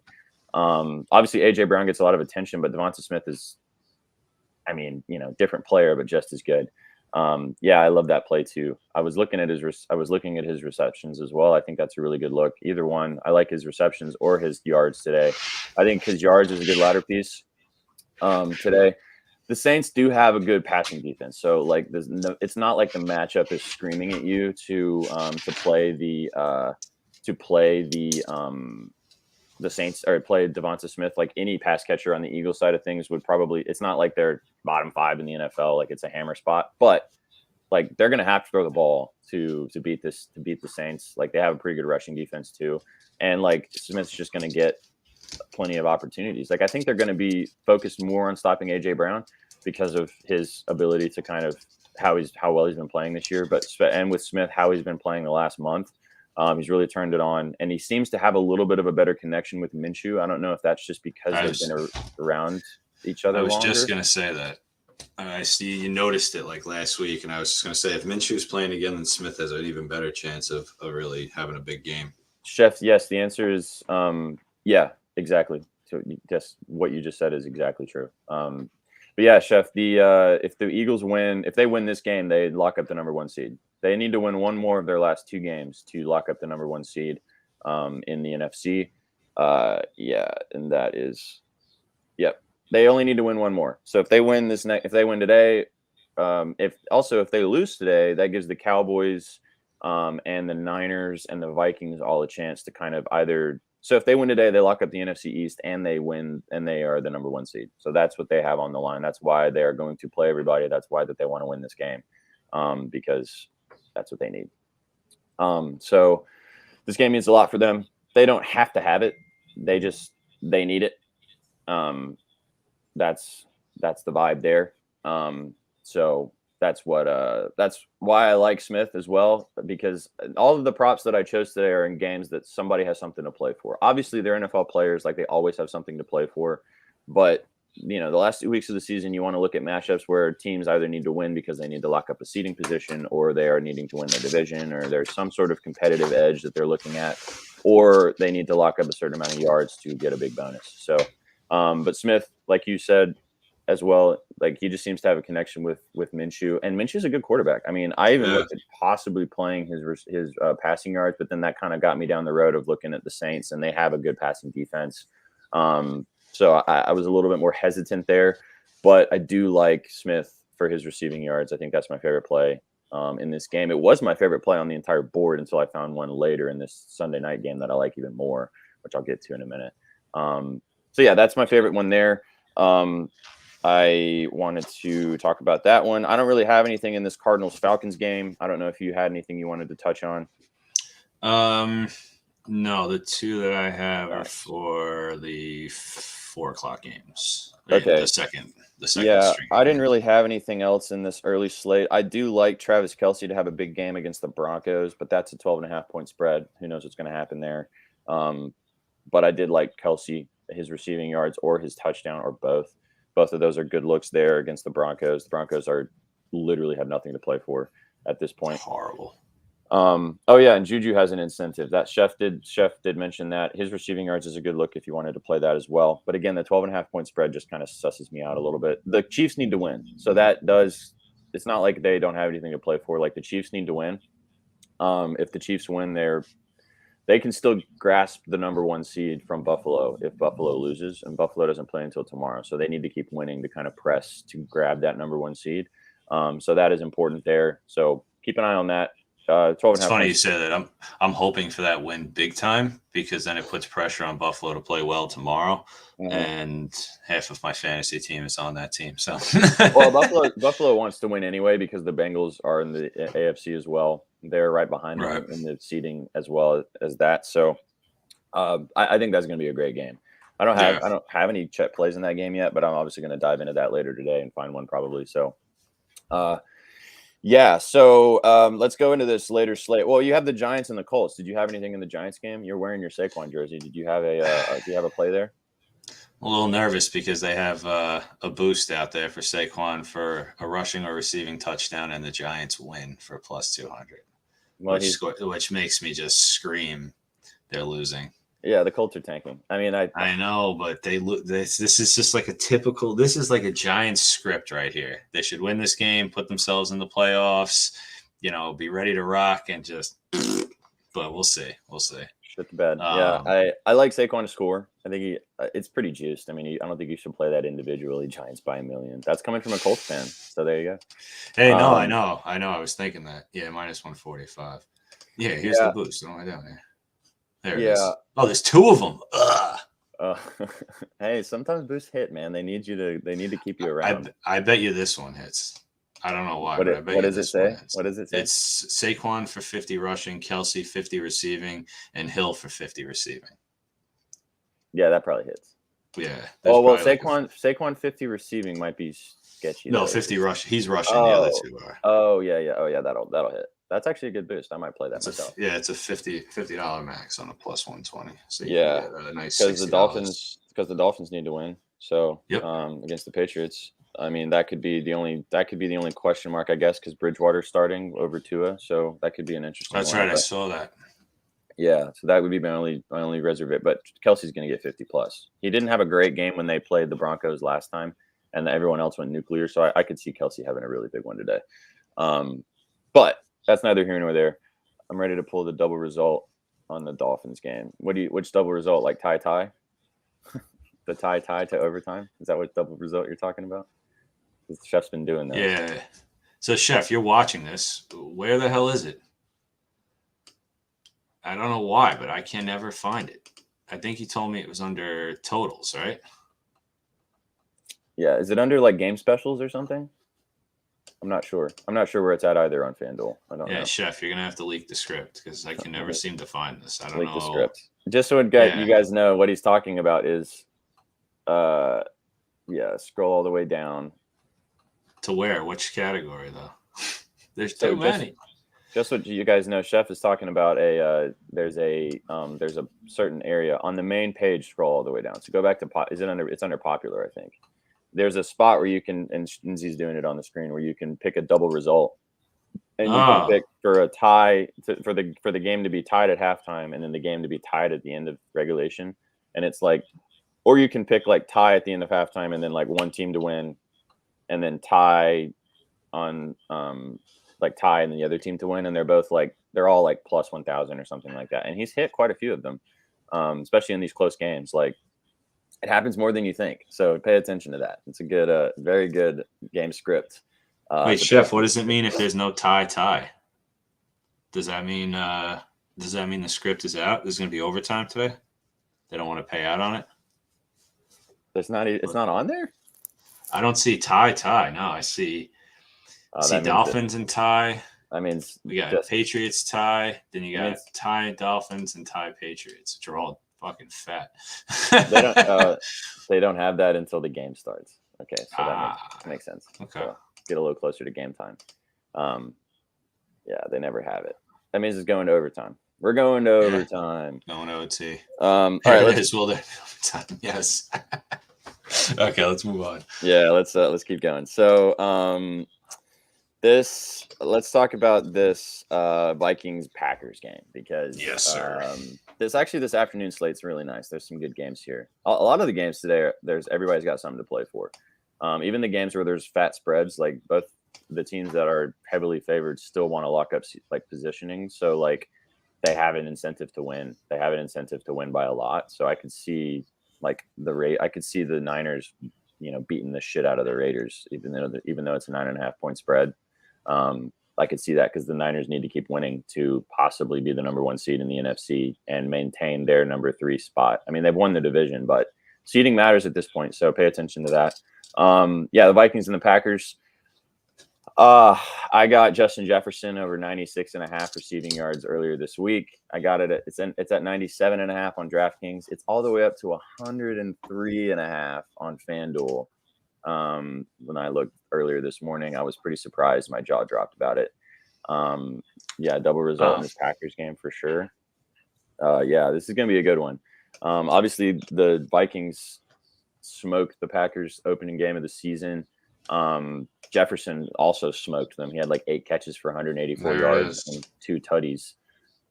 Obviously, A.J. Brown gets a lot of attention, but Devonta Smith is, different player, but just as good. Yeah, I love that play too. I was looking at his receptions as well. I think that's a really good look. Either one. I like his receptions or his yards today. I think his yards is a good ladder piece today. The Saints do have a good passing defense, so like it's not like the matchup is screaming at you to play the Saints or play Devonta Smith. Like any pass catcher on the Eagles side of things would probably. It's not like they're bottom 5 in the NFL, like it's a hammer spot, but like they're gonna have to throw the ball to beat the Saints. Like they have a pretty good rushing defense too, and like Smith's just gonna get plenty of opportunities. Like I think they're going to be focused more on stopping AJ Brown because of his ability to kind of how well he's been playing this year, and with Smith how he's been playing the last month. He's really turned it on, and he seems to have a little bit of a better connection with Minshew. I don't know if that's just because they've been around each other. I was just going to say that. I see you noticed it like last week, and I was just going to say if Minshew's playing again, then Smith has an even better chance of really having a big game. Chef, yes, the answer is yeah. Exactly. So just what you just said is exactly true. But yeah, Chef, if the Eagles win, if they win this game, they lock up the number 1 seed. They need to win one more of their last 2 games to lock up the number 1 seed in the NFC. Yeah, and that is, yep. They only need to win one more. So if they win if they win today, if they lose today, that gives the Cowboys and the Niners and the Vikings all a chance to kind of either. So if they win today, they lock up the NFC East and they win, and they are the number 1 seed. So that's what they have on the line. That's why they are going to play everybody. That's why that they want to win this game, because that's what they need. So this game means a lot for them. They don't have to have it. They need it. That's the vibe there. So that's why I like Smith as well, because all of the props that I chose today are in games that somebody has something to play for. Obviously, they're NFL players, like they always have something to play for. But the last 2 weeks of the season, you want to look at matchups where teams either need to win because they need to lock up a seeding position, or they are needing to win their division, or there's some sort of competitive edge that they're looking at, or they need to lock up a certain amount of yards to get a big bonus. So, but Smith, like you said, as well, like he just seems to have a connection with Minshew, and Minshew's a good quarterback. I mean, I even looked at possibly playing his passing yards, but then that kind of got me down the road of looking at the Saints, and they have a good passing defense. So I was a little bit more hesitant there, but I do like Smith for his receiving yards. I think that's my favorite play in this game. It was my favorite play on the entire board until I found one later in this Sunday night game that I like even more, which I'll get to in a minute. So yeah, that's my favorite one there. I wanted to talk about that one. I don't really have anything in this Cardinals-Falcons game. I don't know if you had anything you wanted to touch on. No, the two that I have are for the 4 o'clock games. Okay. The second. Yeah, string I didn't really have anything else in this early slate. I do like Travis Kelce to have a big game against the Broncos, but that's a 12.5-point spread. Who knows what's going to happen there? But I did like Kelce, his receiving yards or his touchdown or both. Both of those are good looks there against the Broncos. The Broncos literally have nothing to play for at this point. Horrible. Oh yeah, and Juju has an incentive. That Chef did mention that his receiving yards is a good look if you wanted to play that as well. But again, the 12.5-point spread just kind of susses me out a little bit. The Chiefs need to win, so it's not like they don't have anything to play for. Like the Chiefs need to win. If the Chiefs win, they can still grasp the number 1 seed from Buffalo if Buffalo loses, and Buffalo doesn't play until tomorrow. So they need to keep winning to kind of press to grab that number 1 seed. So that is important there. So keep an eye on that. 12 it's funny you say that. I'm hoping for that win big time, because then it puts pressure on Buffalo to play well tomorrow. Mm-hmm. And half of my fantasy team is on that team. So well, Buffalo wants to win anyway, because the Bengals are in the AFC as well. They're right behind them in the seeding as well as that. So I think that's going to be a great game. I don't have any check plays in that game yet, but I'm obviously going to dive into that later today and find one probably. So yeah, so let's go into this later slate. Well, you have the Giants and the Colts. Did you have anything in the Giants game? You're wearing your Saquon jersey. Did you have a play there? I'm a little nervous because they have a boost out there for Saquon for a rushing or receiving touchdown, and the Giants win for plus 200, which makes me just scream they're losing. Yeah, the Colts are tanking. I mean, I know, but this is just like this is like a Giants script right here. They should win this game, put themselves in the playoffs, be ready to rock, and just. But we'll see. Shit to bed. Yeah, I like Saquon to score. I think it's pretty juiced. I mean, I don't think you should play that individually. Giants by 1 million. That's coming from a Colts fan. So there you go. Hey, no, I know. I was thinking that. Yeah, minus 145. Yeah, here's the boost. What am I doing here? There it is. Oh, there's 2 of them. Hey, sometimes boosts hit, man. They need to keep you around. I bet you this one hits. I don't know why. What does it say? What does it say? It's Saquon for 50 rushing, Kelce 50 receiving, and Hill for 50 receiving. Yeah, that probably hits. Yeah. Oh well, Saquon 50 receiving might be sketchy. No, 50 rush. He's rushing. The other 2 are. Oh yeah. Oh yeah, that'll hit. That's actually a good boost. I might play that myself. It's a $50 max on a plus 120. So yeah, a nice because the Dolphins need to win. So against the Patriots, I mean that could be the only question mark, I guess, because Bridgewater's starting over Tua. So that could be an interesting. That's right. I saw that. Yeah, so that would be my only reserve. But Kelsey's going to get 50 plus. He didn't have a great game when they played the Broncos last time, and everyone else went nuclear. So I could see Kelsey having a really big one today. But that's neither here nor there. I'm ready to pull the double result on the Dolphins game. Which double result? Like tie? The tie to overtime? Is that what double result you're talking about? The Chef's been doing that. Yeah. So Chef, you're watching this. Where the hell is it? I don't know why, but I can never find it. I think he told me it was under totals, right? Yeah. Is it under like game specials or something? I'm not sure. I'm not sure where it's at either on FanDuel. I don't know. Yeah, Chef, you're going to have to leak the script because I can never seem to find this. I don't know. Leak the script. Just so you guys know what he's talking about is, scroll all the way down. To where? Which category though? There's too many. Just what you guys know, Chef is talking about there's a certain area on the main page. Scroll all the way down. So go back to it's under popular, I think. There's a spot where you can, and Shinzi's doing it on the screen, where you can pick a double result, and you can pick for a tie for the game to be tied at halftime, and then the game to be tied at the end of regulation, and it's like, or you can pick like tie at the end of halftime, and then like one team to win, and then tie on like tie and then the other team to win, and they're all like plus 1,000 or something like that. And he's hit quite a few of them, especially in these close games. Like, it happens more than you think, so pay attention to that. It's a good, very good game script. Wait, Chef, what does it mean if there's no tie? Does that mean the script is out? There's going to be overtime today? They don't want to pay out on it? It's not on there? I don't see tie. No, I see Dolphins and tie. That means we got Patriots tie. Then you got tie Dolphins and tie Patriots, which are all fucking fat. They don't have that until the game starts. Okay, so that makes sense. Okay, so get a little closer to game time. Yeah, they never have it. That means it's going to overtime. We're going to overtime. Going to OT. All right, Will there overtime? Yes. Okay, let's move on. Yeah, let's keep going. So, let's talk about this Vikings Packers game, because yes, sir. This afternoon slate's really nice. There's some good games here. A lot of the games today, everybody's got something to play for. Even the games where there's fat spreads, like both the teams that are heavily favored still want to lock up like positioning. So like they have an incentive to win. They have an incentive to win by a lot. So I could see like I could see the Niners, beating the shit out of the Raiders, even though it's a 9.5 point spread. I could see that because the Niners need to keep winning to possibly be the number 1 seed in the NFC and maintain their number 3 spot. I mean, they've won the division, but seeding matters at this point. So pay attention to that. The Vikings and the Packers. I got Justin Jefferson over 96.5 receiving yards earlier this week. I got it. It's at 97.5 on DraftKings. It's all the way up to 103.5 on FanDuel. When I looked earlier this morning, I was pretty surprised. My jaw dropped about it. Double result in this Packers game for sure. This is going to be a good one. Obviously, the Vikings smoked the Packers opening game of the season. Jefferson also smoked them. He had like 8 catches for 184 yards and 2 tutties.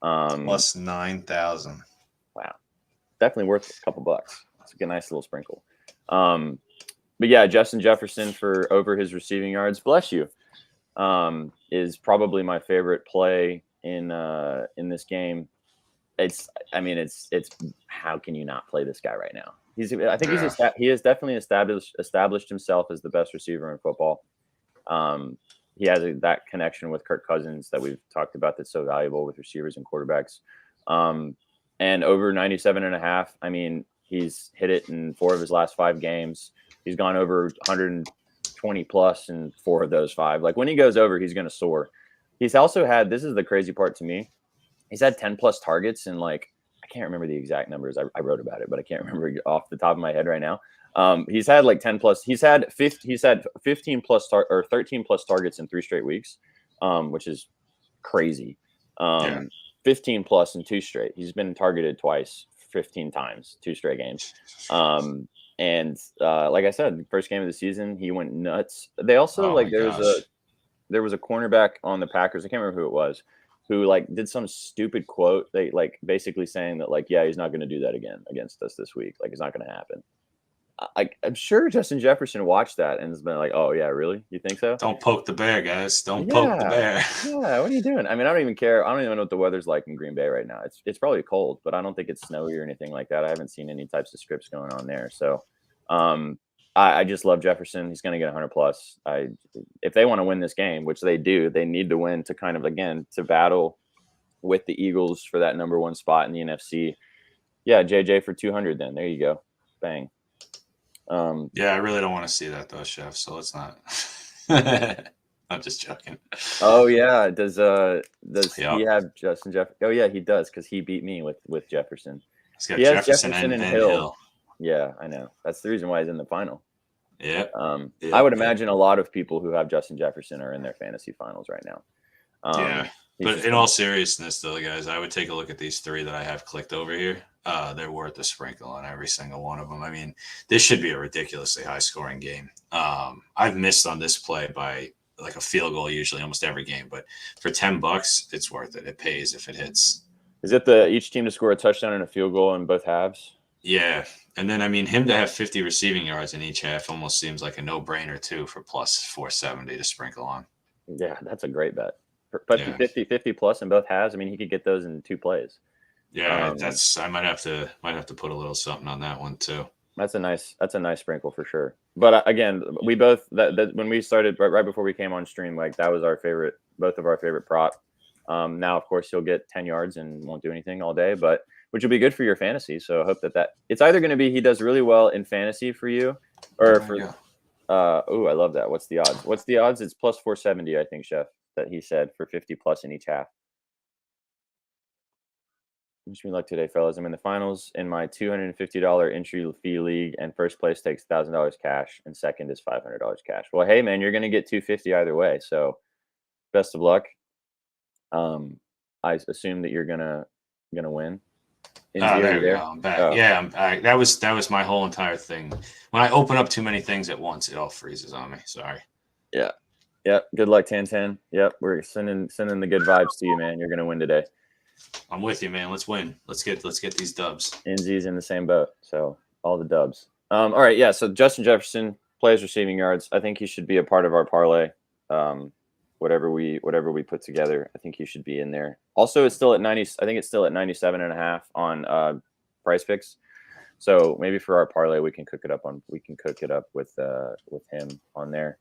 Plus 9,000. Wow. Definitely worth a couple bucks. It's a nice little sprinkle. But yeah, Justin Jefferson for over his receiving yards, bless you, is probably my favorite play in this game. It's how can you not play this guy right now? He has definitely established himself as the best receiver in football. He has that connection with Kirk Cousins that we've talked about that's so valuable with receivers and quarterbacks. And over 97.5. I mean, he's hit it in 4 of his last 5 games. He's gone over 120 plus in 4 of those 5. Like when he goes over, he's going to soar. He's also had, this is the crazy part to me, he's had 10 plus targets, and like I can't remember the exact numbers. I wrote about it, but I can't remember off the top of my head right now. He's had like 10 plus. He's had 15 plus or 13 plus targets in 3 straight weeks, which is crazy. 15 plus in 2 straight. He's been targeted twice, 15 times, 2 straight games. And like I said, first game of the season, he went nuts. They also there was a cornerback on the Packers. I can't remember who it was, who like did some stupid quote. They like basically saying that like, yeah, he's not going to do that again against us this week. Like it's not going to happen. I'm sure Justin Jefferson watched that and has been like, oh yeah, really? You think so? Don't poke the bear, guys. Don't poke the bear. Yeah, what are you doing? I mean, I don't even care. I don't even know what the weather's like in Green Bay right now. It's probably cold, but I don't think it's snowy or anything like that. I haven't seen any types of scripts going on there. So I just love Jefferson. He's going to get 100 plus. If they want to win this game, which they do, they need to win to kind of, again, to battle with the Eagles for that number 1 spot in the NFC. Yeah, JJ for 200 then. There you go. Bang. I really don't want to see that though, Chef. So let's not. I'm just joking. Oh yeah, does he have Justin Jefferson? Oh yeah, he does because he beat me with Jefferson. He has Jefferson and Hill. Yeah, I know. That's the reason why he's in the final. Yeah. I would imagine a lot of people who have Justin Jefferson are in their fantasy finals right now. Yeah. But in all seriousness, though, guys, I would take a look at these three that I have clicked over here. They're worth a sprinkle on every single one of them. I mean, this should be a ridiculously high scoring game. I've missed on this play by like a field goal usually almost every game, but for $10, it's worth it. It pays if it hits. Is it each team to score a touchdown and a field goal in both halves? Yeah. And then, I mean, him to have 50 receiving yards in each half almost seems like a no brainer, too, for plus 470 to sprinkle on. Yeah, that's a great bet. But 50 plus in both halves. I mean, he could get those in 2 plays. Yeah, I might have to put a little something on that one too. That's a nice sprinkle for sure. But again, we both that when we started right before we came on stream, like that was both of our favorite prop. Now, of course, he'll get 10 yards and won't do anything all day, but which will be good for your fantasy. So I hope that it's either going to be he does really well in fantasy for you, or I love that. What's the odds? What's the odds? It's plus 470, I think, Chef, that he said for 50 plus in each half. Wish me luck today, fellas. I'm in the finals in my $250 entry fee league, and first place takes $1,000 cash, and second is $500 cash. Well, hey, man, you're going to get $250 either way. So, best of luck. I assume that you're gonna win. There we go. I'm back. Oh. Yeah, I'm back. That was my whole entire thing. When I open up too many things at once, it all freezes on me. Sorry. Yeah. Yep. Good luck, 10-10. Yep. We're sending the good vibes to you, man. You're gonna win today. I'm with you, man. Let's win. Let's get these dubs. NZ's in the same boat, so all the dubs. All right, yeah. So Justin Jefferson plays receiving yards. I think he should be a part of our parlay. Whatever we put together, I think he should be in there. Also, it's still at 90. I think it's still at 97.5 on Price Picks. So maybe for our parlay, we can cook it up with him on there.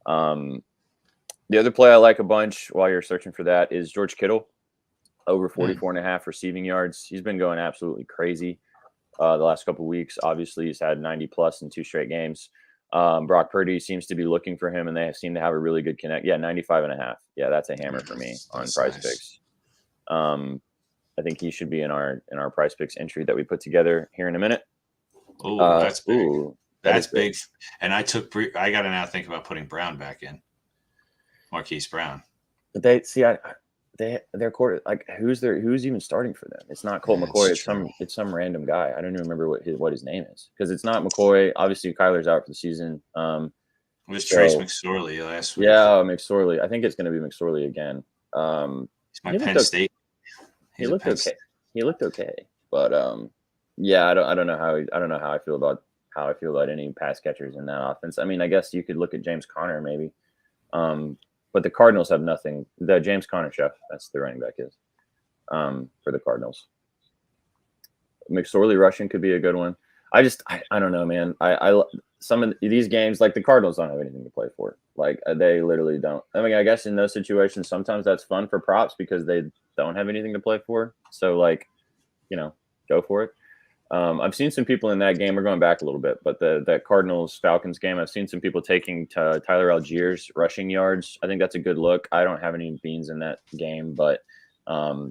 The other play I like a bunch while you're searching for that is George Kittle. Over 44.5 receiving yards. He's been going absolutely crazy the last couple of weeks. Obviously, he's had 90 plus in 2 straight games. Brock Purdy seems to be looking for him, and they seem to have a really good connect. Yeah, 95.5. Yeah, that's a hammer for me on Price Picks. I think he should be in our Price Picks entry that we put together here in a minite. Oh, that's big. That's big. And I got to now think about putting Brown back in. Marquise Brown. But their quarter, like who's even starting for them? It's not Colt McCoy. It's some random guy. I don't even remember what his name is, because it's not McCoy. Obviously, Kyler's out for the season. It was Trace McSorley last week. Yeah, McSorley. I think it's going to be McSorley again. He's my Penn State. He looked okay. He looked okay, but yeah, I don't know how I feel about any pass catchers in that offense. I mean, I guess you could look at James Conner maybe. But the Cardinals have nothing. The James Conner, Chef, that's the running back is for the Cardinals. McSorley rushing could be a good one. I don't know, man. I some of these games, like the Cardinals don't have anything to play for. Like they literally don't. I mean, I guess in those situations, sometimes that's fun for props because they don't have anything to play for. So like, go for it. I've seen some people in that game. We're going back a little bit, but that Cardinals-Falcons game, I've seen some people taking Tyler Allgeier's rushing yards. I think that's a good look. I don't have any beans in that game, but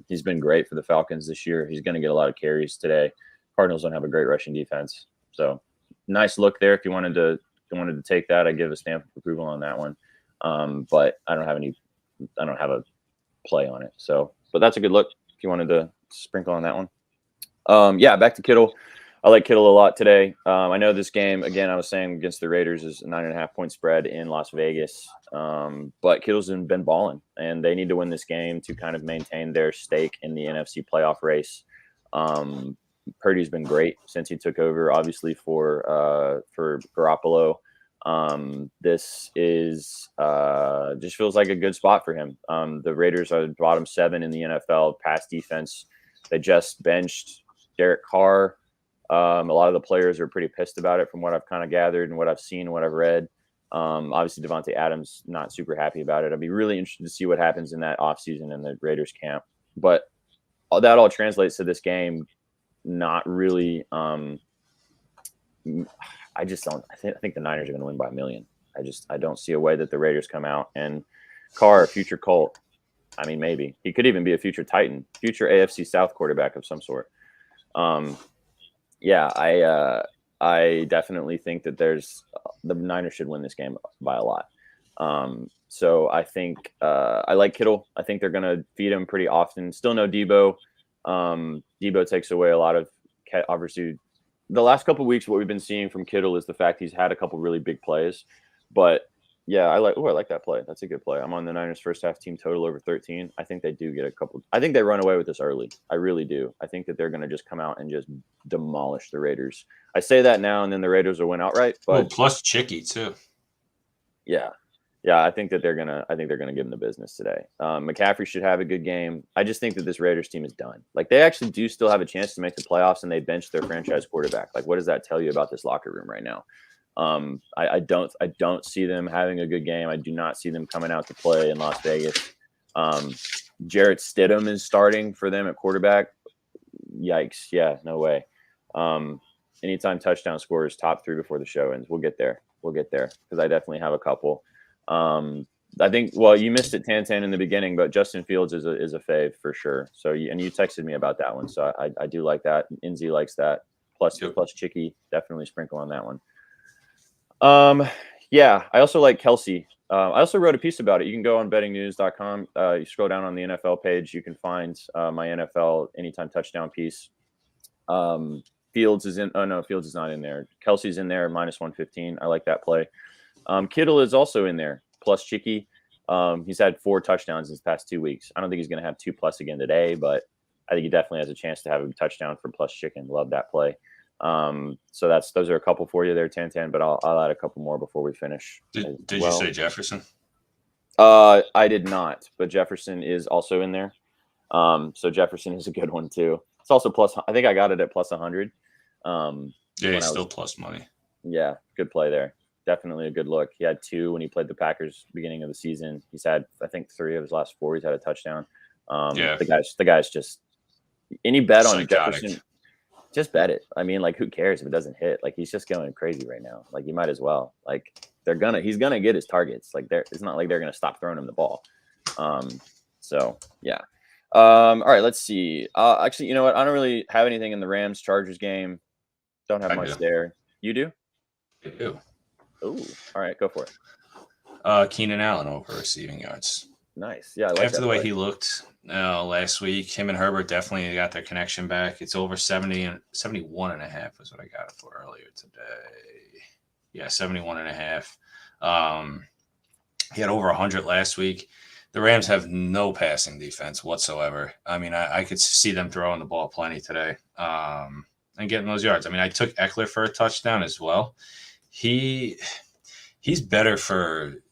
he's been great for the Falcons this year. He's going to get a lot of carries today. Cardinals don't have a great rushing defense, so nice look there. If you wanted to take that, I give a stamp of approval on that one. But I don't have a play on it. So, but that's a good look if you wanted to sprinkle on that one. Yeah, back to Kittle. I like Kittle a lot today. I know this game, again, I was saying against the Raiders is a 9.5 point spread in Las Vegas. But Kittle's been balling, and they need to win this game to kind of maintain their stake in the NFC playoff race. Purdy's been great since he took over, obviously, for Garoppolo. This is just feels like a good spot for him. The Raiders are bottom 7 in the NFL pass defense. They just benched Derek Carr. A lot of the players are pretty pissed about it from what I've kind of gathered and what I've seen and what I've read. Obviously, Devontae Adams not super happy about it. I'd be really interested to see what happens in that offseason in the Raiders camp. But that all translates to this game. Not really. I just don't. I think the Niners are going to win by 1 million. I don't see a way that the Raiders come out and Carr, future Colt. I mean, maybe he could even be a future Titan, future AFC South quarterback of some sort. Yeah, I definitely think that the Niners should win this game by a lot. So I think I like Kittle. I think they're going to feed him pretty often. Still no Debo. Debo takes away a lot of, obviously, the last couple of weeks, what we've been seeing from Kittle is the fact he's had a couple really big plays. But yeah, I like that play. That's a good play. I'm on the Niners first half team total over 13. I think they do get a couple. I think they run away with this early. I really do. I think that they're going to just come out and just demolish the Raiders. I say that now, and then the Raiders will win outright. But plus Chicky too. Yeah, I think they're gonna give them the business today. McCaffrey should have a good game. I just think that this Raiders team is done. Like, they actually do still have a chance to make the playoffs, and they benched their franchise quarterback. Like, what does that tell you about this locker room right now? I don't see them having a good game. I do not see them coming out to play in Las Vegas. Jarrett Stidham is starting for them at quarterback. Yikes! Yeah, no way. Anytime touchdown scores top 3 before the show ends. We'll get there because I definitely have a couple. I think, well, you missed it, Tantan, in the beginning, but Justin Fields is a fave for sure. So you texted me about that one, so I do like that. Inzi likes that. Plus Chicky, definitely sprinkle on that one. Yeah, I also like Kelsey. I also wrote a piece about it. You can go on bettingnews.com. You scroll down on the NFL page, you can find my NFL anytime touchdown piece. Fields is in. Oh no, Fields is not in there. Kelsey's in there, minus 115. I like that play. Kittle is also in there, plus Chicky. He's had 4 touchdowns in his past 2 weeks. I don't think he's going to have 2+ again today, but I think he definitely has a chance to have a touchdown for plus chicken. Love that play. So those are a couple for you there, Tantan, but I'll add a couple more before we finish. Did you say Jefferson? I did not, but Jefferson is also in there. So Jefferson is a good one too. It's also plus. I think I got it at plus 100. Yeah, he's still plus money. Yeah, good play there. Definitely a good look. He had 2 when he played the Packers beginning of the season. He's had, I think, 3 of his last 4. He's had a touchdown. The guy's just any bet on Jefferson. Just bet it. I mean, like, who cares if it doesn't hit? Like, he's just going crazy right now. Like, you might as well. Like, he's gonna get his targets. Like, it's not like they're gonna stop throwing him the ball. So yeah. All right, let's see. Actually, you know what? I don't really have anything in the Rams Chargers game. Don't have much there. You do? I do. Ooh, all right, go for it. Keenan Allen over receiving yards. Nice. Yeah, I like after the way he looked last week, him and Herbert definitely got their connection back. It's over 71.5 is what I got it for earlier today. Yeah, 71.5. He had over 100 last week. The Rams have no passing defense whatsoever. I mean, I could see them throwing the ball plenty today and getting those yards. I mean, I took Eckler for a touchdown as well. He's better for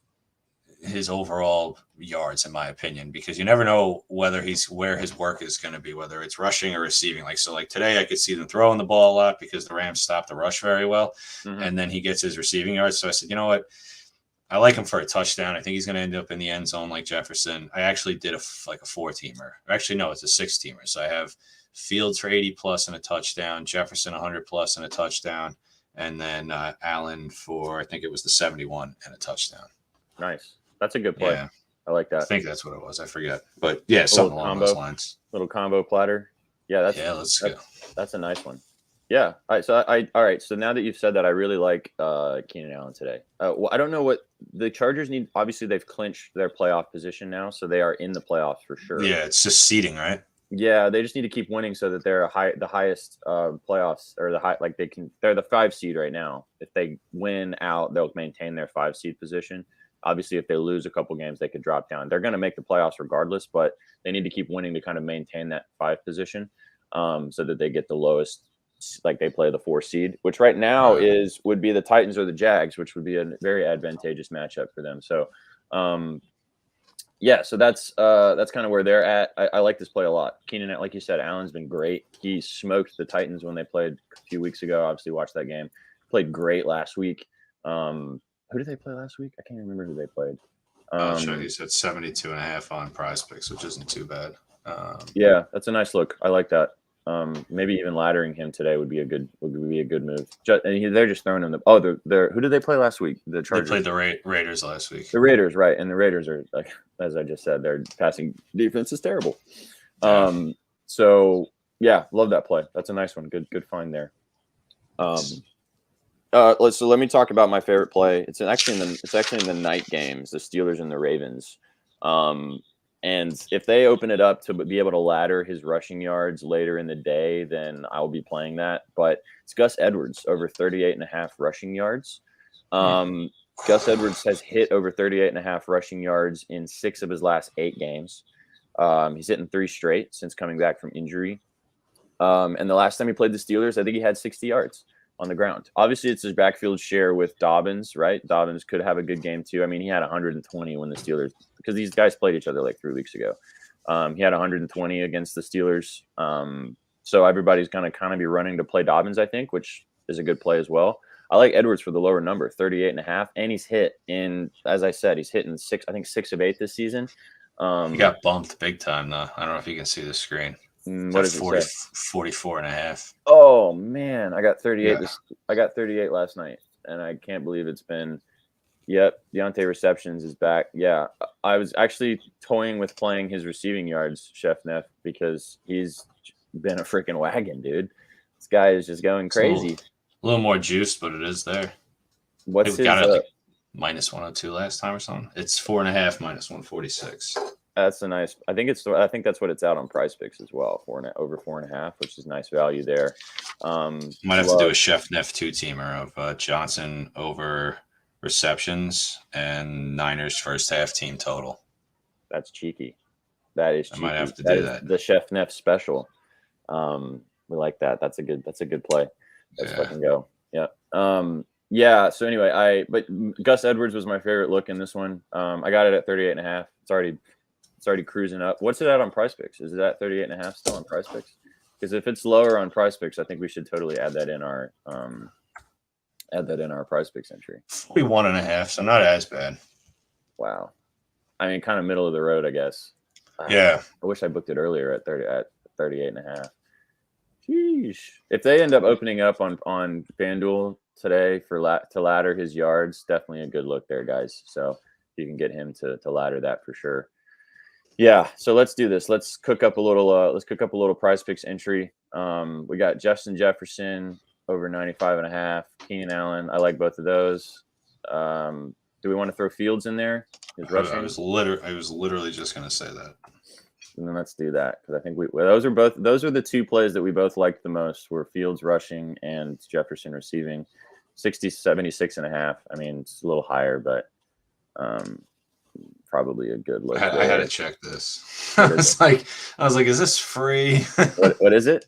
his overall yards, in my opinion, because you never know where his work is going to be, whether it's rushing or receiving. Like today I could see them throwing the ball a lot because the Rams stopped the rush very well. Mm-hmm. And then he gets his receiving yards. So I said, you know what? I like him for a touchdown. I think he's going to end up in the end zone like Jefferson. I actually did a 4-teamer. Actually, no, it's a 6-teamer. So I have Fields for 80+ and a touchdown, Jefferson 100+ and a touchdown, and then Allen for, I think it was the 71 and a touchdown. Nice. That's a good play. Yeah. I like that. I think that's what it was. I forget. But yeah, something along those lines. Little combo platter. Yeah, let's go. That's a nice one. Yeah. All right. So now that you've said that, I really like Keenan Allen today. Well, I don't know what the Chargers need. Obviously, they've clinched their playoff position now, so they are in the playoffs for sure. Yeah, it's just seeding, right? Yeah, they just need to keep winning so that they're the highest playoffs, or they're the 5 seed right now. If they win out, they'll maintain their 5 seed position. Obviously, if they lose a couple games, they could drop down. They're going to make the playoffs regardless, but they need to keep winning to kind of maintain that 5 position, so that they get the lowest. Like, they play the 4 seed, which right now would be the Titans or the Jags, which would be a very advantageous matchup for them. So, yeah, so that's kind of where they're at. I like this play a lot. Keenan, like you said, Allen's been great. He smoked the Titans when they played a few weeks ago. Obviously, watched that game. Played great last week. Who did they play last week? I can't remember who they played. He said 72.5 on Prize Picks, which isn't too bad. Yeah, that's a nice look. I like that. Maybe even laddering him today would be a good move. They're just throwing him who did they play last week? The Chargers. They played the Raiders last week. The Raiders, right? And the Raiders are, like, as I just said, their passing defense is terrible. So yeah, love that play. That's a nice one. Good find there. Let me talk about my favorite play. It's actually in the night games, the Steelers and the Ravens. And if they open it up to be able to ladder his rushing yards later in the day, then I'll be playing that. But it's Gus Edwards over 38.5 rushing yards. Gus Edwards has hit over 38.5 rushing yards in 6 of his last 8 games. He's hitting 3 straight since coming back from injury. And the last time he played the Steelers, I think he had 60 yards on the ground. Obviously, it's his backfield share with Dobbins, right? Dobbins could have a good game too. I mean, he had 120 when the Steelers, because these guys played each other like 3 weeks ago. He had 120 against the Steelers. So everybody's going to kind of be running to play Dobbins, I think, which is a good play as well. I like Edwards for the lower number, 38.5. And he's hit as I said, he's hitting 6 of 8 this season. He got bumped big time, though. I don't know if you can see the screen. What does it say? 44.5. Oh man, I got 38. Yeah. I got 38 last night, and I can't believe it's been. Yep, Deontay receptions is back. Yeah, I was actually toying with playing his receiving yards, Chef Neff, because he's been a freaking wagon, dude. This guy is just going crazy. A little more juice, but it is there. What's his? Got it like minus 102 last time or something. It's 4.5 minus 146. That's a nice. I think that's what it's out on Prize Picks as well. Over 4.5, which is nice value there. Might have to do a Chef Neff 2-teamer of Johnson over receptions and Niners first half team total. That's cheeky. That is cheeky. I might have to do that. The Chef Neff special. We like that. That's a good play. Let's fucking go. Yeah. Yeah. So anyway, but Gus Edwards was my favorite look in this one. I got it at 38.5. It's already cruising up. What's it at on Prize Picks? Is it at 38.5 still on Prize Picks? Because if it's lower on Prize Picks, I think we should totally add that in our Prize Picks entry. 41.5, so not as bad. Wow. I mean, kind of middle of the road, I guess. Yeah. I wish I booked it earlier at 38.5. Sheesh. If they end up opening up on FanDuel today to ladder his yards, definitely a good look there, guys. So you can get him to ladder that for sure. Yeah, so let's do this. Let's cook up a little Prize Picks entry. We got Justin Jefferson over 95.5. Keenan Allen. I like both of those. Do we want to throw Fields in there? I was literally just going to say that. And then let's do that, because I think those are the 2 plays that we both liked the most, were Fields rushing and Jefferson receiving. 76.5. I mean, it's a little higher, but probably a good look. I had to check this. I was like, is this free? What is it?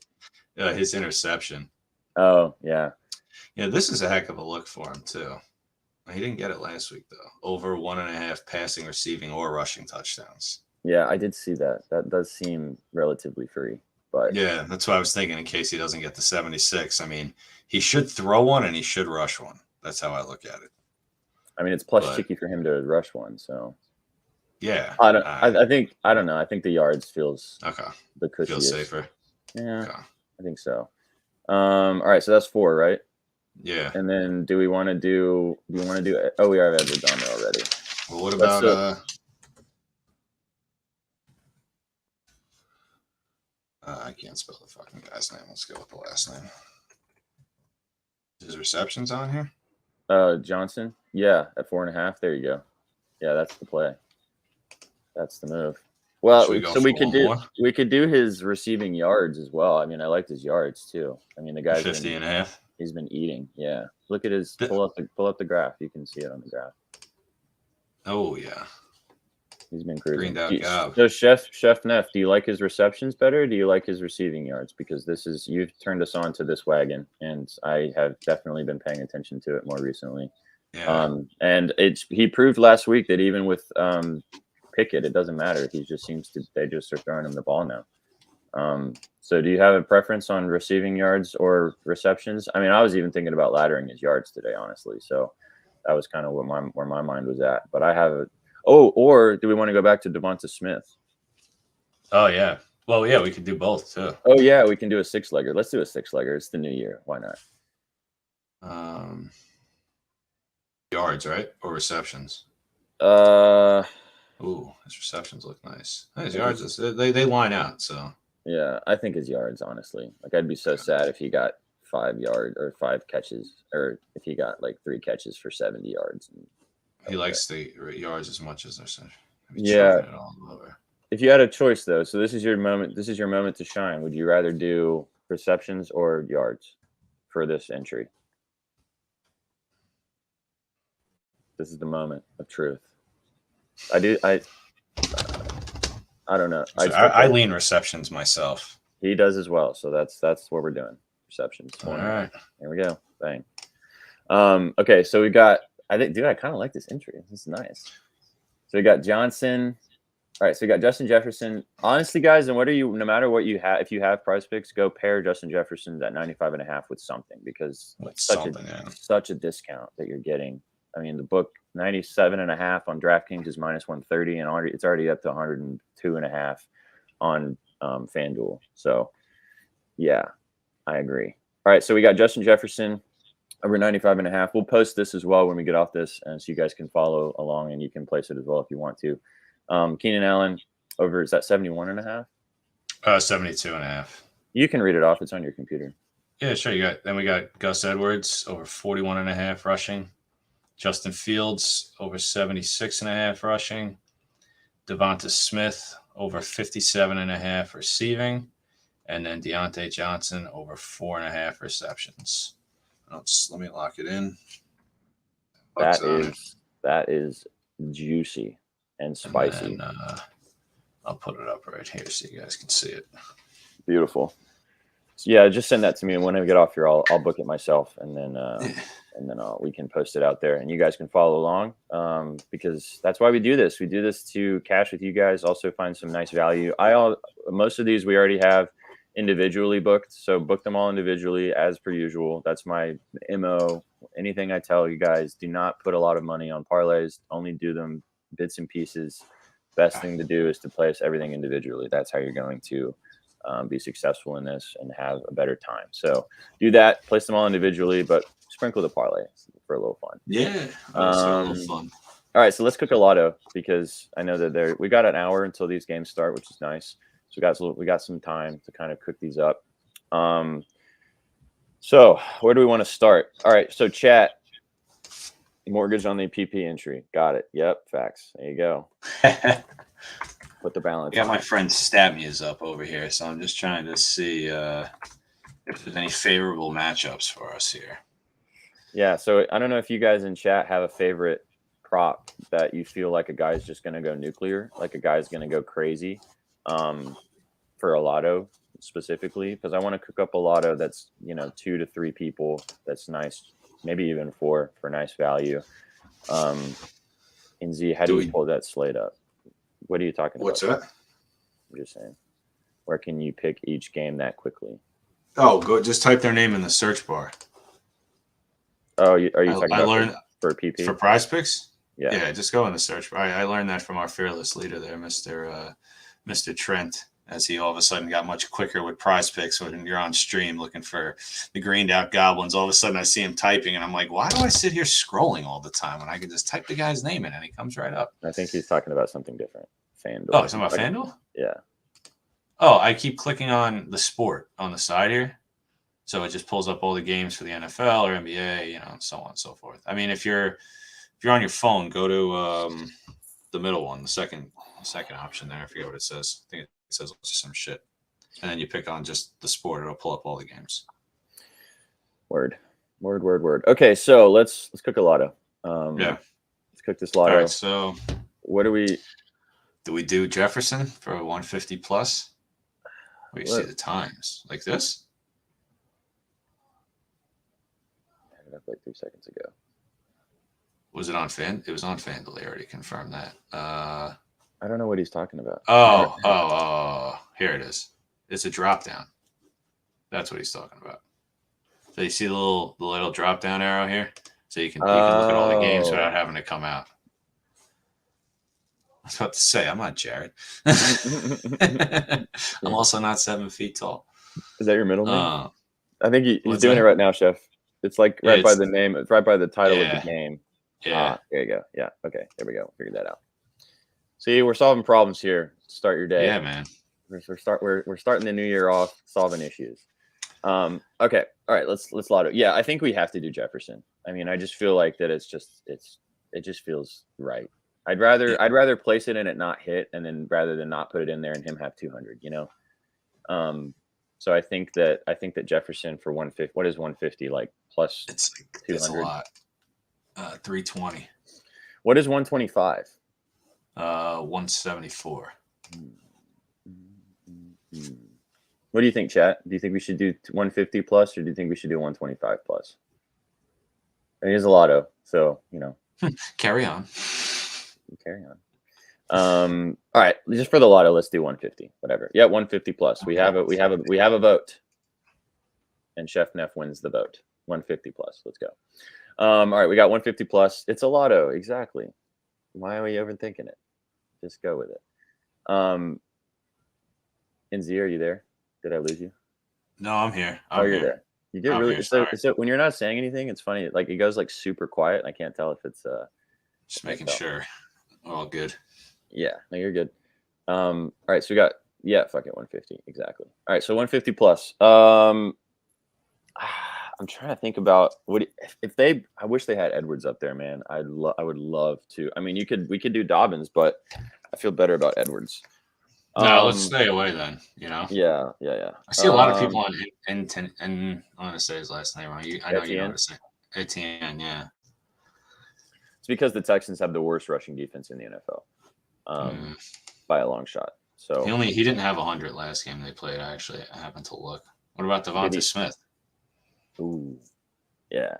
His interception. Oh, yeah. Yeah, this is a heck of a look for him too. He didn't get it last week though. Over 1.5 passing, receiving, or rushing touchdowns. Yeah, I did see that. That does seem relatively free, but yeah, that's what I was thinking. In case he doesn't get the 76, I mean, he should throw one and he should rush one. That's how I look at it. I mean, it's plus chicky for him to rush one, so. Yeah, I don't know. I think the yards feels the cushiest. Feels safer. Yeah, okay. I think so. All right, so that's 4, right? Yeah. And then do we want to do? Do you want to do? Oh, we have Edwards on there already. Well, what about I can't spell the fucking guy's name. Let's go with the last name. His receptions on here? Johnson. Yeah, at 4.5. There you go. Yeah, that's the play. That's the move. Well, so we could do his receiving yards as well. I mean, I liked his yards too. I mean, the guy's 50.5. He's been eating. Yeah. Look at his pull up the graph. You can see it on the graph. Oh yeah. He's been cruising. Greened out. So Chef Neff, do you like his receptions better? Or do you like his receiving yards? Because you've turned us on to this wagon, and I have definitely been paying attention to it more recently. Yeah. And he proved last week that even with Pickett, it doesn't matter. They just are throwing him the ball now. So do you have a preference on receiving yards or receptions? I mean, I was even thinking about laddering his yards today, honestly. So that was kind of where my mind was at. But I have a or do we want to go back to Devonta Smith? Oh yeah. Well, yeah, we could do both too. Oh yeah, we can do a 6-legger. Let's do a 6-legger. It's the new year. Why not? Yards, right? Or receptions? Ooh, his receptions look nice. His yards, they line out. So yeah, I think his yards. Honestly, like I'd be so sad if he got 5 yard or 5 catches, or if he got like 3 catches for 70 yards. He likes the yards as much as they're saying. Yeah. If you had a choice though, so this is your moment. This is your moment to shine. Would you rather do receptions or yards for this entry? This is the moment of truth. I don't know. So I lean receptions myself. He does as well. So that's what we're doing. Receptions. All right. Here we go. Bang. Okay, so we got. I kind of like this entry. This is nice. So we got Johnson. All right, so we got Justin Jefferson. Honestly, guys, and no matter what you have, if you have Prize Picks, go pair Justin Jefferson at 95.5 with something, because it's such a discount that you're getting. I mean, the book 97.5 on DraftKings is minus 130, and it's already up to 102.5 on FanDuel. So, yeah, I agree. All right, so we got Justin Jefferson over 95.5. We'll post this as well when we get off this, and so you guys can follow along, and you can place it as well if you want to. Keenan Allen over, is that 71.5? 72.5. You can read it off. It's on your computer. Yeah, sure. We got Gus Edwards over 41.5 rushing. Justin Fields over 76.5 rushing. Devonta Smith over 57.5 receiving. And then Deontay Johnson over 4.5 receptions. Let me lock it in. That is juicy and spicy. And I'll put it up right here so you guys can see it. Beautiful. So yeah, just send that to me, and when I get off here, I'll book it myself, and then we can post it out there, and you guys can follow along, because that's why we do this. We do this to cash with you guys, also find some nice value. Most of these we already have individually booked, so book them all individually as per usual. That's my MO. Anything I tell you guys, do not put a lot of money on parlays. Only do them bits and pieces. Best thing to do is to place everything individually. That's how you're going to be successful in this and have a better time. So do that, place them all individually, but sprinkle the parlay for a little fun. Yeah, a little fun. All right, so let's cook a lotto, because I know that we got an hour until these games start, which is nice. So we got some time to kind of cook these up. So where do we want to start? All right, so chat. Mortgage on the PP entry. Got it. Yep, facts. There you go. Put the balance. I got my friend Stabmuse up over here, so I'm just trying to see if there's any favorable matchups for us here. Yeah, so I don't know if you guys in chat have a favorite prop that you feel like a guy's just going to go nuclear, like a guy's going to go crazy for a lotto specifically, because I want to cook up a lotto that's 2 to 3 people. That's nice, maybe even 4 for nice value. And Z, how do you pull that slate up? What are you talking about? What's that? I'm just saying. Where can you pick each game that quickly? Oh, go just type their name in the search bar. Oh, are you talking about for PP? For Prize Picks? Yeah, just go in the search bar. I learned that from our fearless leader there, Mr. Trent, as he all of a sudden got much quicker with Prize Picks. When you're on stream looking for the greened out goblins, all of a sudden I see him typing, and I'm like, why do I sit here scrolling all the time when I can just type the guy's name in and he comes right up? I think he's talking about something different. FanDuel. Oh, he's talking about FanDuel? Yeah. Oh, I keep clicking on the sport on the side here. So it just pulls up all the games for the NFL or NBA, and so on and so forth. I mean, if you're on your phone, go to the middle one, the second option there. I forget what it says. I think it says some shit. And then you pick on just the sport. It'll pull up all the games. Word. Okay, so let's cook a lotto. Let's cook this lotto. All right, so what do we do Jefferson for 150 plus? We see the times like this. I had it up like 3 seconds ago. Was it on Fan? It was on FanDuel. They already confirmed that. I don't know what he's talking about. Oh, here it is. It's a drop down. That's what he's talking about. So you see the little drop down arrow here? So you can look at all the games without having to come out. I was about to say, I'm not Jared. I'm also not 7 feet tall. Is that your middle name? I think he's doing it right now, Chef. It's like right by the name. It's right by the title of the game. Yeah. There you go. Yeah. Okay. There we go. Figured that out. See, we're solving problems here. Start your day. Yeah, man. We're starting the new year off solving issues. Okay. All right. Let's lotto. Yeah, I think we have to do Jefferson. I mean, I just feel like that it just feels right. I'd rather place it and it not hit, and then rather than not put it in there and him have 200. So I think that Jefferson for 150. What is 150 like plus? It's 200. a lot. 320. What is 125? 174. What do you think, chat? Do you think we should do 150 plus, or do you think we should do 125 plus? It is a lotto, so Carry on. Carry on. All right, just for the lotto, let's do 150. Whatever. Yeah, 150 plus. We have a vote, and Chef Neff wins the vote. 150 plus. Let's go. All right, we got 150 plus. It's a lotto, exactly. Why are we overthinking it? Just go with it. Nz, are you there? Did I lose you? No, I'm here. You're there. You get really so when you're not saying anything, it's funny. Like it goes like super quiet. I can't tell if it's just making sure. All good. Yeah, no, you're good. All right, so we got fuck it, 150 exactly. All right, so 150 plus. I'm trying to think about if they. I wish they had Edwards up there, man. I would love to. I mean, we could do Dobbins, but I feel better about Edwards. No, let's stay away then. Yeah. I see a lot of people on and I'm gonna say his last name wrong. I know you know how to say Etienne. Yeah, it's because the Texans have the worst rushing defense in the NFL, by a long shot. So he didn't have 100 last game they played. I happened to look. What about Devonta Smith? Ooh, yeah.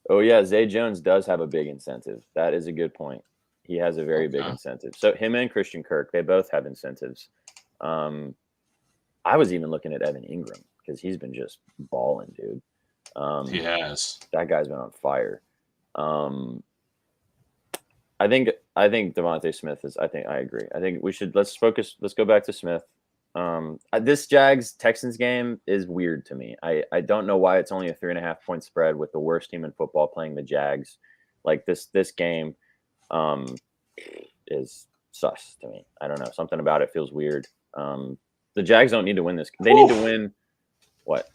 Oh yeah, Zay Jones does have a big incentive. That is a good point. He has a very big incentive. So him and Christian Kirk, they both have incentives. I was even looking at Evan Ingram because he's been just balling, dude. He has. That guy's been on fire. I think Devontae Smith is. I agree. I think we should let's go back to Smith. This Jags Texans game is weird to me. I don't know why it's only a 3.5 point spread with the worst team in football playing the Jags. Like this game. Is sus to me. I don't know. Something about it feels weird. The Jags don't need to win this. They need to win. What?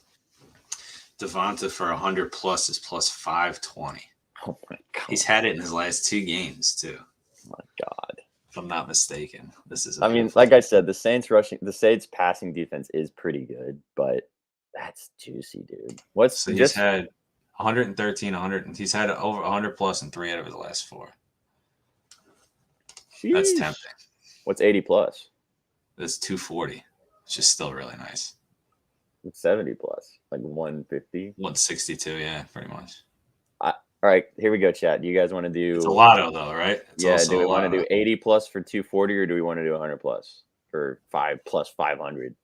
Devonta for 100 plus is plus 520. Oh my god. He's had it in his last 2 games too. Oh my god. If I'm not mistaken, this is. I mean, like I said, the Saints passing defense is pretty good, but that's juicy, dude. He's had 113, 100. He's had over 100 plus in 3 out of his last 4. Sheesh. That's tempting. What's 80 plus? That's 240, which is still really nice. It's 70 plus, like 150, 162. Yeah, pretty much. All right, here we go, chat. Do you guys want to do? It's a lotto, though, right? Do we want to do 80 plus for 240, or do we want to do 100 plus for 5 plus 500?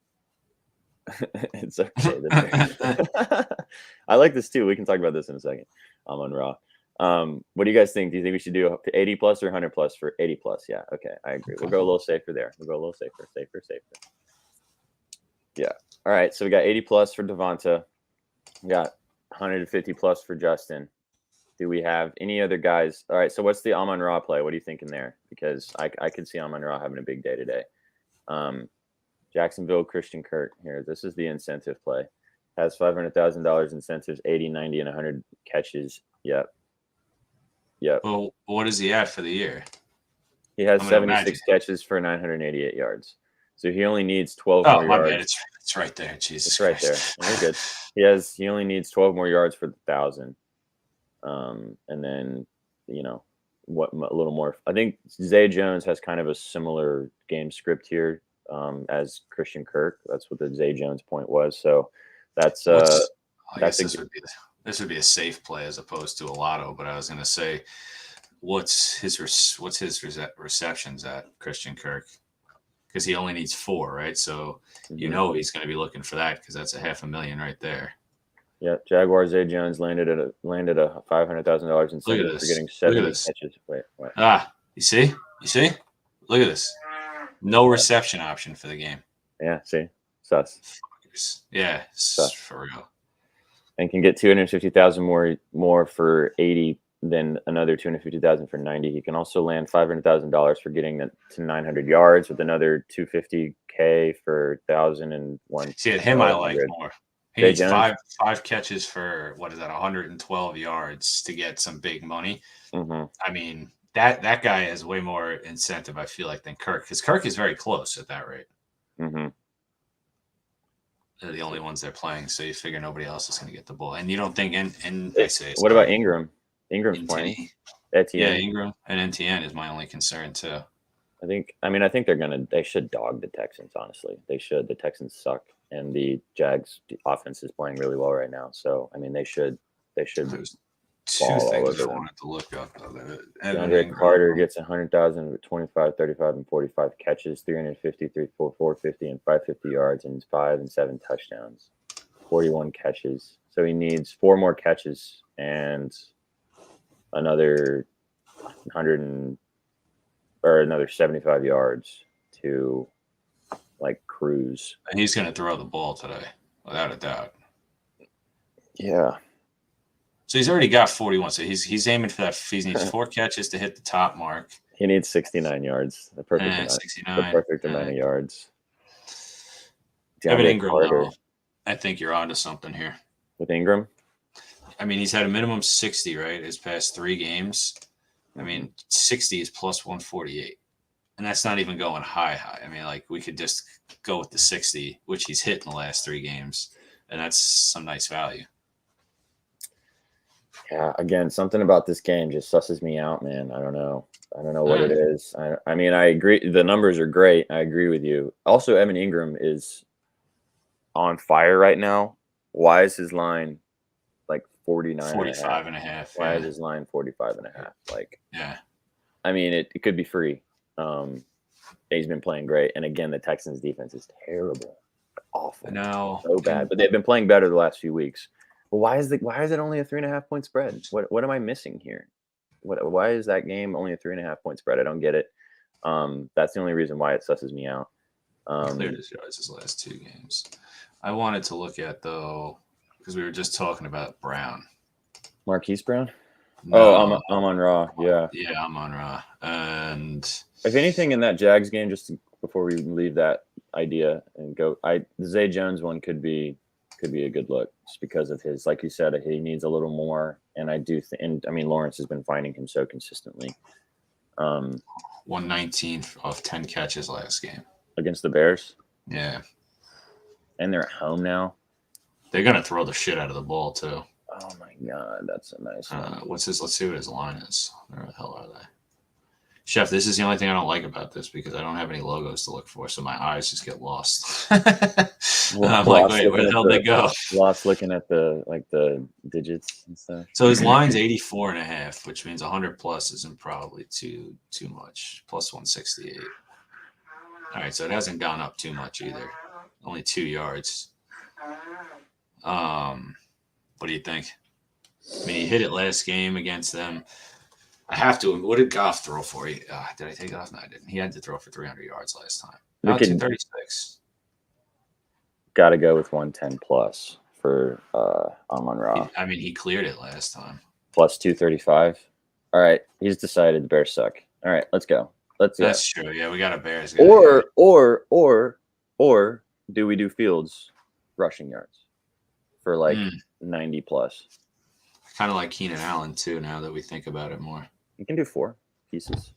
It's okay. I like this too. We can talk about this in a second. I'm on Raw. What do you guys think? Do you think we should do 80 plus or 100 plus for 80 plus? Yeah. Okay. I agree. We'll go a little safer there. Safer. Yeah. All right. So we got 80 plus for Devonta. We got 150 plus for Justin. Do we have any other guys? All right. So what's the Amon-Ra play? What are you thinking there? Because I could see Amon-Ra having a big day today. Jacksonville, Christian Kirk here. This is the incentive play. Has $500,000 incentives, 80, 90, and 100 catches. Yep. Well, what is he at for the year? He has 76 catches for 988 yards. So he only needs 12 more yards. My bad. It's right there. Jesus, it's right there. You're good. He only needs 12 more yards for the 1,000. And then a little more. I think Zay Jones has kind of a similar game script here as Christian Kirk. That's what the Zay Jones point was. So that's this would be a safe play as opposed to a lotto. But I was going to say, what's his receptions at Christian Kirk? Because he only needs 4, right? So he's going to be looking for that because that's $500,000 right there. Yeah, Jaguars Zay Jones landed a $500,000 incentive for getting 70 catches. Wait, what? You see? Look at this. No reception option for the game. Yeah, see, sus. Yeah, sus for real. And can get 250,000 more for 80 than another 250,000 for 90. He can also land $500,000 for getting to 900 yards with another 250K $100K for 1,001. See, at him, I like more. He Zay needs Jones? five catches for, what is that, 112 yards to get some big money. Mm-hmm. I mean, that guy has way more incentive, I feel like, than Kirk, because Kirk is very close at that rate. Mm-hmm. They're the only ones they're playing, so you figure nobody else is going to get the ball. And you don't think, What about Ingram? Ingram's playing. Yeah, Ingram and NTN is my only concern too. I think they should dog the Texans, honestly. They should. The Texans suck, and the Jags offense is playing really well right now. So, I mean, they should There's two things I wanted to look up, though. DeAndre Carter gets 100,000 with 25, 35, and 45 catches, 350, 450, and 550 yards, and 5 and 7 touchdowns, 41 catches. So he needs 4 more catches and another 75 yards to like cruise. And he's going to throw the ball today, without a doubt. Yeah. So he's already got 41. So he's aiming for that. He needs 4 catches to hit the top mark. He needs 69 yards. The perfect amount of yards. Evan Ingram, though, I think you're onto something here. With Ingram? I mean, he's had a minimum 60, right? His past 3 games. I mean, 60 is plus 148. And that's not even going high. I mean, like, we could just go with the 60, which he's hit in the last 3 games. And that's some nice value. Yeah, again, something about this game just susses me out, man. I don't know what it is. I mean, I agree. The numbers are great. I agree with you. Also, Evan Ingram is on fire right now. Why is his line like 45 and a half? Why is his line 45 and a half? Like, yeah. I mean, it could be free. He's been playing great. And again, the Texans defense is terrible. Awful. No. So bad. But they've been playing better the last few weeks. Well, why is it only a 3.5 point spread? What am I missing here? Why is that game only a 3.5 point spread? I don't get it. That's the only reason why it susses me out. Cleared his yards his last 2 games. I wanted to look at, though, because we were just talking about Brown. Marquise Brown? No. I'm on Raw. Yeah. Yeah, I'm on Raw. And if anything in that Jags game, just before we leave that idea and go, the Zay Jones one could be a good look just because of his, like you said, he needs a little more. And I do think, and I mean, Lawrence has been finding him so consistently. 119 off 10 catches last game against the Bears. Yeah. And they're at home now. They're going to throw the shit out of the ball too. Oh my God. That's a nice one. Let's see what his line is. Where the hell are they? Chef, this is the only thing I don't like about this because I don't have any logos to look for, so my eyes just get lost. I'm like, wait, where the hell did they go? Lost looking at the digits and stuff. So his line's 84 and a half, which means 100 plus isn't probably too much. Plus 168. All right, so it hasn't gone up too much either. Only 2 yards. What do you think? I mean, he hit it last game against them. I have to. What did Goff throw for? Did I take it off? No, I didn't. He had to throw for 300 yards last time. 236. Got to go with 110 plus for Amon Ra. I mean, he cleared it last time. Plus 235. All right, he's decided the Bears suck. All right, let's go. That's true. Yeah, we got a Bears. Or do we do Fields rushing yards for like 90 plus? Kind of like Keenan Allen too. Now that we think about it more, you can do 4 pieces.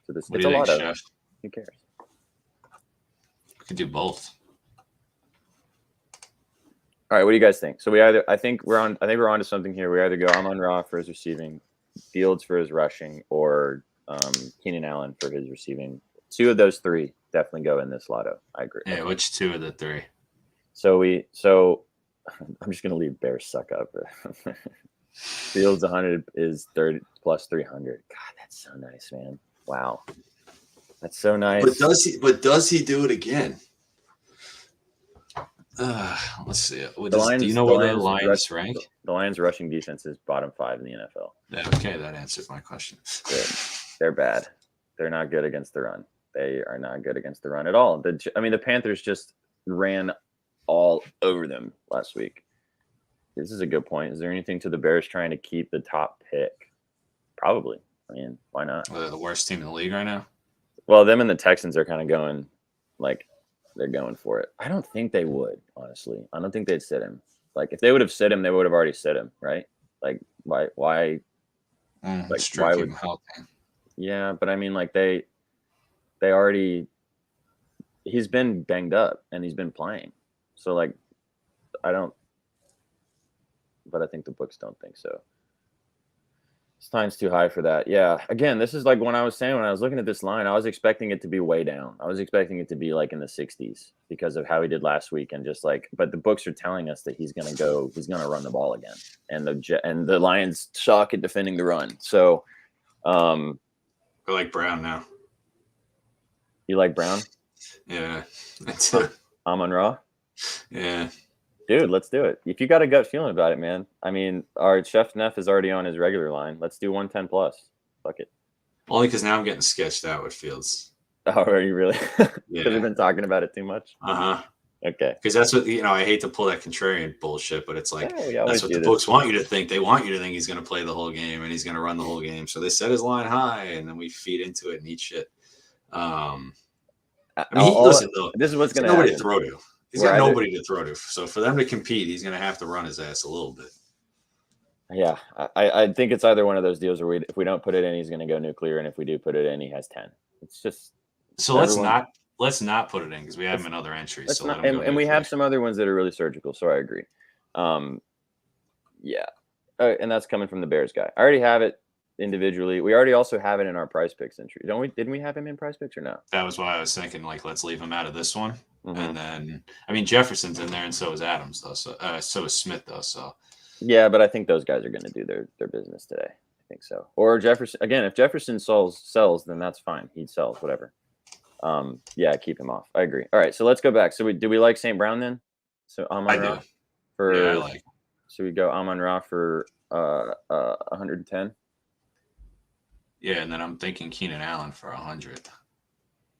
So this what do you think, Chef? Who cares? We could do both. All right, what do you guys think? So I think we're on to something here. We either go Amon Ra for his receiving, Fields for his rushing, or Keenan Allen for his receiving. 2 of those 3 definitely go in this lotto. I agree. Yeah, which 2 of the 3? So I'm just gonna leave Bears suck up. Fields 100 is 30 plus 300. God, that's so nice, man. Wow, that's so nice. But does he do it again? Let's see. Do you know where the Lions rank? The Lions rushing defense is bottom 5 in the NFL. Yeah, okay, that answers my question. They're bad. They're not good against the run. They are not good against the run at all. The Panthers just ran all over them last week. This is a good point. Is there anything to the Bears trying to keep the top pick? Probably. I mean, why not? Well, they're the worst team in the league right now. Well, them and the Texans are kind of going like they're going for it. I don't think they would, honestly. I don't think they'd sit him. Like, if they would have sit him, they would have already sit him, right? Like, why? Like, Strict why keep would? him healthy. Yeah, but I mean, like they already. He's been banged up and he's been playing, so like, I don't. But I think the books don't think so. Stein's too high for that. Yeah. Again, this is like when I was saying, when I was looking at this line, I was expecting it to be way down. I was expecting it to be like in the 60s because of how he did last week. And just like, but the books are telling us that he's going to run the ball again. And the Lions suck at defending the run. So, I like Brown now. You like Brown? Yeah. Amon-Ra? Yeah. Dude, let's do it. If you got a gut feeling about it, man. I mean, our Chef Neff is already on his regular line. Let's do 110 plus. Fuck it. Only because now I'm getting sketched out with Fields. Oh, are you really? Because Yeah. we've been talking about it too much. Okay. Because that's what I hate to pull that contrarian bullshit, but it's like that's what the this. books want you to think. They want you to think he's going to play the whole game and he's going to run the whole game. So they set his line high, and then we feed into it and eat shit. I mean, listen though. This is what's going to nobody happen. to throw to. He's got nobody to throw to. So for them to compete, he's going to have to run his ass a little bit. Yeah, I think it's either one of those deals where if we don't put it in, he's going to go nuclear, and if we do put it in, he has 10. It's just so let's not put it in because we have him in other entries. So and we have some other ones that are really surgical. So I agree. Yeah, and that's coming from the Bears guy. I already have it individually. We already also have it in our Prize Picks entry, don't we? Didn't we have him in Prize Picks or no? That was why I was thinking like let's leave him out of this one. Mm-hmm. And then, I mean, Jefferson's in there, and so is Adams, though. So is Smith, though. So, yeah, but I think those guys are going to do their business today. I think so. Or Jefferson again. If Jefferson sells, then that's fine. He sells whatever. Yeah, keep him off. I agree. All right, so let's go back. So do we like St. Brown then? So Amon-Ra for I like. So we go Amon-Ra for 110. Yeah, and then I'm thinking Keenan Allen for 100.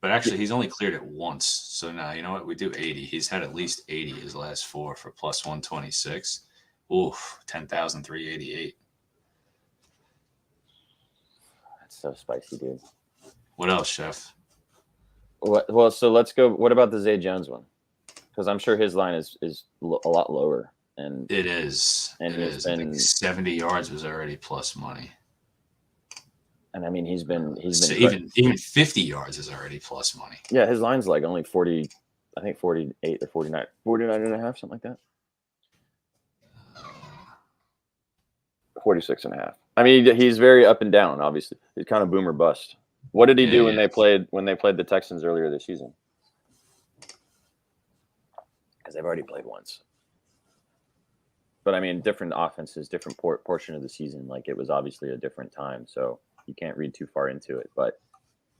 But actually, he's only cleared it once. So now, you know what? We do 80. He's had at least 80 his last four for plus 126. Oof, 10,388. That's so spicy, dude. What else, Chef? Well, so let's go. What about the Zay Jones one? Because I'm sure his line is a lot lower. And it is. And it is. I think 70 yards was already plus money. And I mean, he's been so even 50 yards is already plus money. Yeah, his line's like only 40, I think 48 or 49 and a half, something like that. 46 and a half. I mean, he's very up and down, obviously. He's kind of boom or bust. What did he do when they played the Texans earlier this season? Because they've already played once. But I mean, different offenses, different portion of the season. Like, it was obviously a different time, so you can't read too far into it. But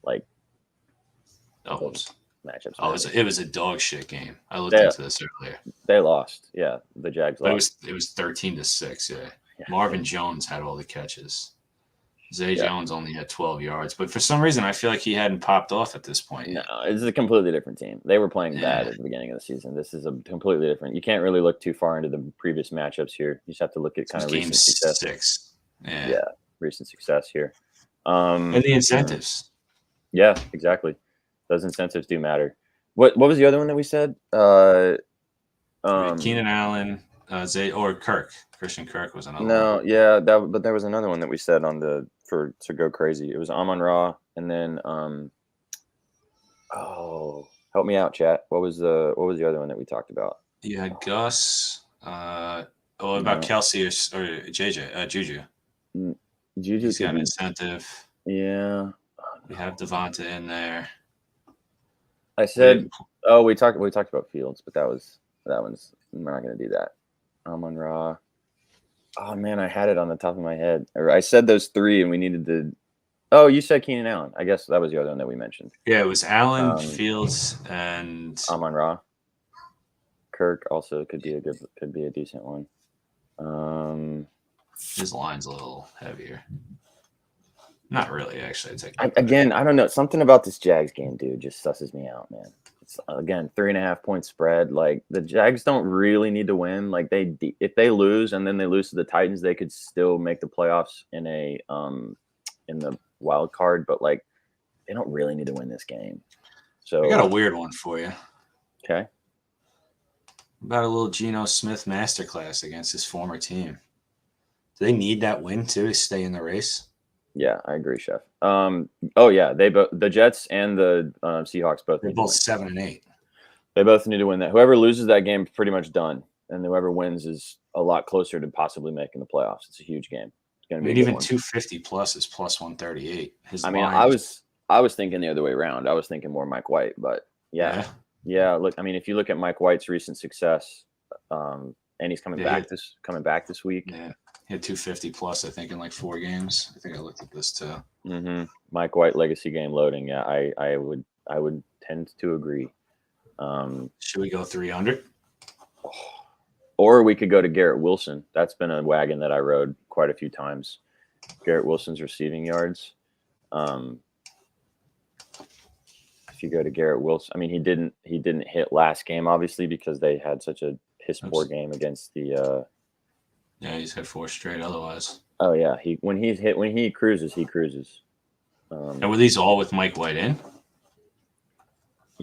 like, matchups. Oh, it was a dog shit game. I looked into this earlier. They lost. Yeah, the Jags lost. It was 13-6. Yeah. Marvin Jones had all the catches. Zay Jones only had 12 yards, but for some reason, I feel like he hadn't popped off at this point. No, it's a completely different team. They were playing bad at the beginning of the season. This is a completely different. You can't really look too far into the previous matchups here. You just have to look at kind of recent success. 6. Yeah, recent success here. And the incentives. Yeah, exactly. Those incentives do matter. What was the other one that we said? Keenan Allen, Zay or Kirk. Christian Kirk was another one. No, yeah, but there was another one that we said to go crazy. It was Amon-Ra, and then help me out, chat. What was the other one that we talked about? You had Gus. About Kelsey or JJ Juju. Juju's got an incentive. Yeah. We have Devonta in there. I said, we talked about Fields, but that one's we're not going to do that. Amon-Ra. Oh man, I had it on the top of my head. I said those three, and we needed to. Oh, you said Keenan Allen. I guess that was the other one that we mentioned. Yeah, it was Allen, Fields, and Amon-Ra. Kirk also could be a decent one. His line's a little heavier. Not really, actually. Again, I don't know. Something about this Jags game, dude, just susses me out, man. It's, again, 3.5 point spread. Like, the Jags don't really need to win. Like, if they lose and then they lose to the Titans, they could still make the playoffs in the wild card. But like, they don't really need to win this game. So I got a weird one for you. Okay. About a little Geno Smith masterclass against his former team. Do they need that win too to stay in the race? Yeah, I agree, Chef. Oh yeah, the Jets and the Seahawks both They're need to both win. 7-8. They both need to win that. Whoever loses that game is pretty much done, and whoever wins is a lot closer to possibly making the playoffs. It's a huge game. It's going I to be mean, a good even one. 250 plus is plus 138. His I mean, line is I was thinking the other way around. I was thinking more Mike White, but yeah, yeah. Look, I mean, if you look at Mike White's recent success, and he's coming back this week. Yeah, he had 250 plus, I think, in like 4 games. I think I looked at this too. Mm-hmm. Mike White legacy game loading. Yeah, I would tend to agree. Should we go 300? Or we could go to Garrett Wilson. That's been a wagon that I rode quite a few times. Garrett Wilson's receiving yards. If you go to Garrett Wilson, I mean, he didn't hit last game, obviously, because they had such a piss poor game against the. Yeah, he's had 4 straight. Otherwise. Oh yeah, when he cruises, he cruises. And were these all with Mike White in?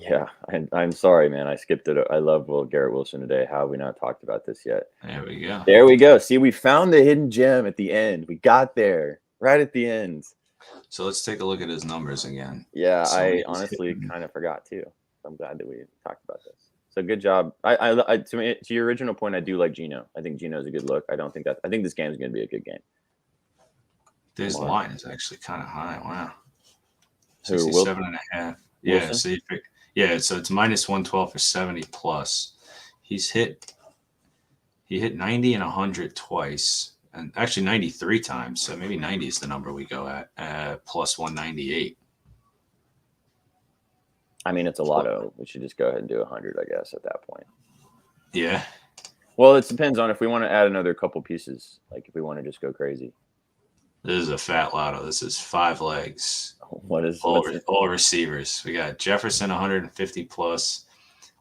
Yeah, I'm sorry, man. I skipped it. I love Garrett Wilson today. How have we not talked about this yet? There we go. There we go. See, we found the hidden gem at the end. We got there right at the end. So let's take a look at his numbers again. Yeah, So I honestly kind of forgot too. I'm glad that we talked about this. So good job. To your original point, I do like Geno. I think Geno's a good look. I think this game is going to be a good game. His line is actually kind of high. Wow. Who, 67.5. Yeah, so you pick. Yeah, so it's minus 112 for 70 plus. He hit 90 and 100 twice, and actually 93 times. So maybe 90 is the number we go at, plus 198. I mean, it's a lotto. We should just go ahead and do 100, I guess, at that point. Yeah. Well, it depends on if we want to add another couple pieces, like if we want to just go crazy. This is a fat lotto. This is 5 legs. What is all receivers? We got Jefferson 150 plus,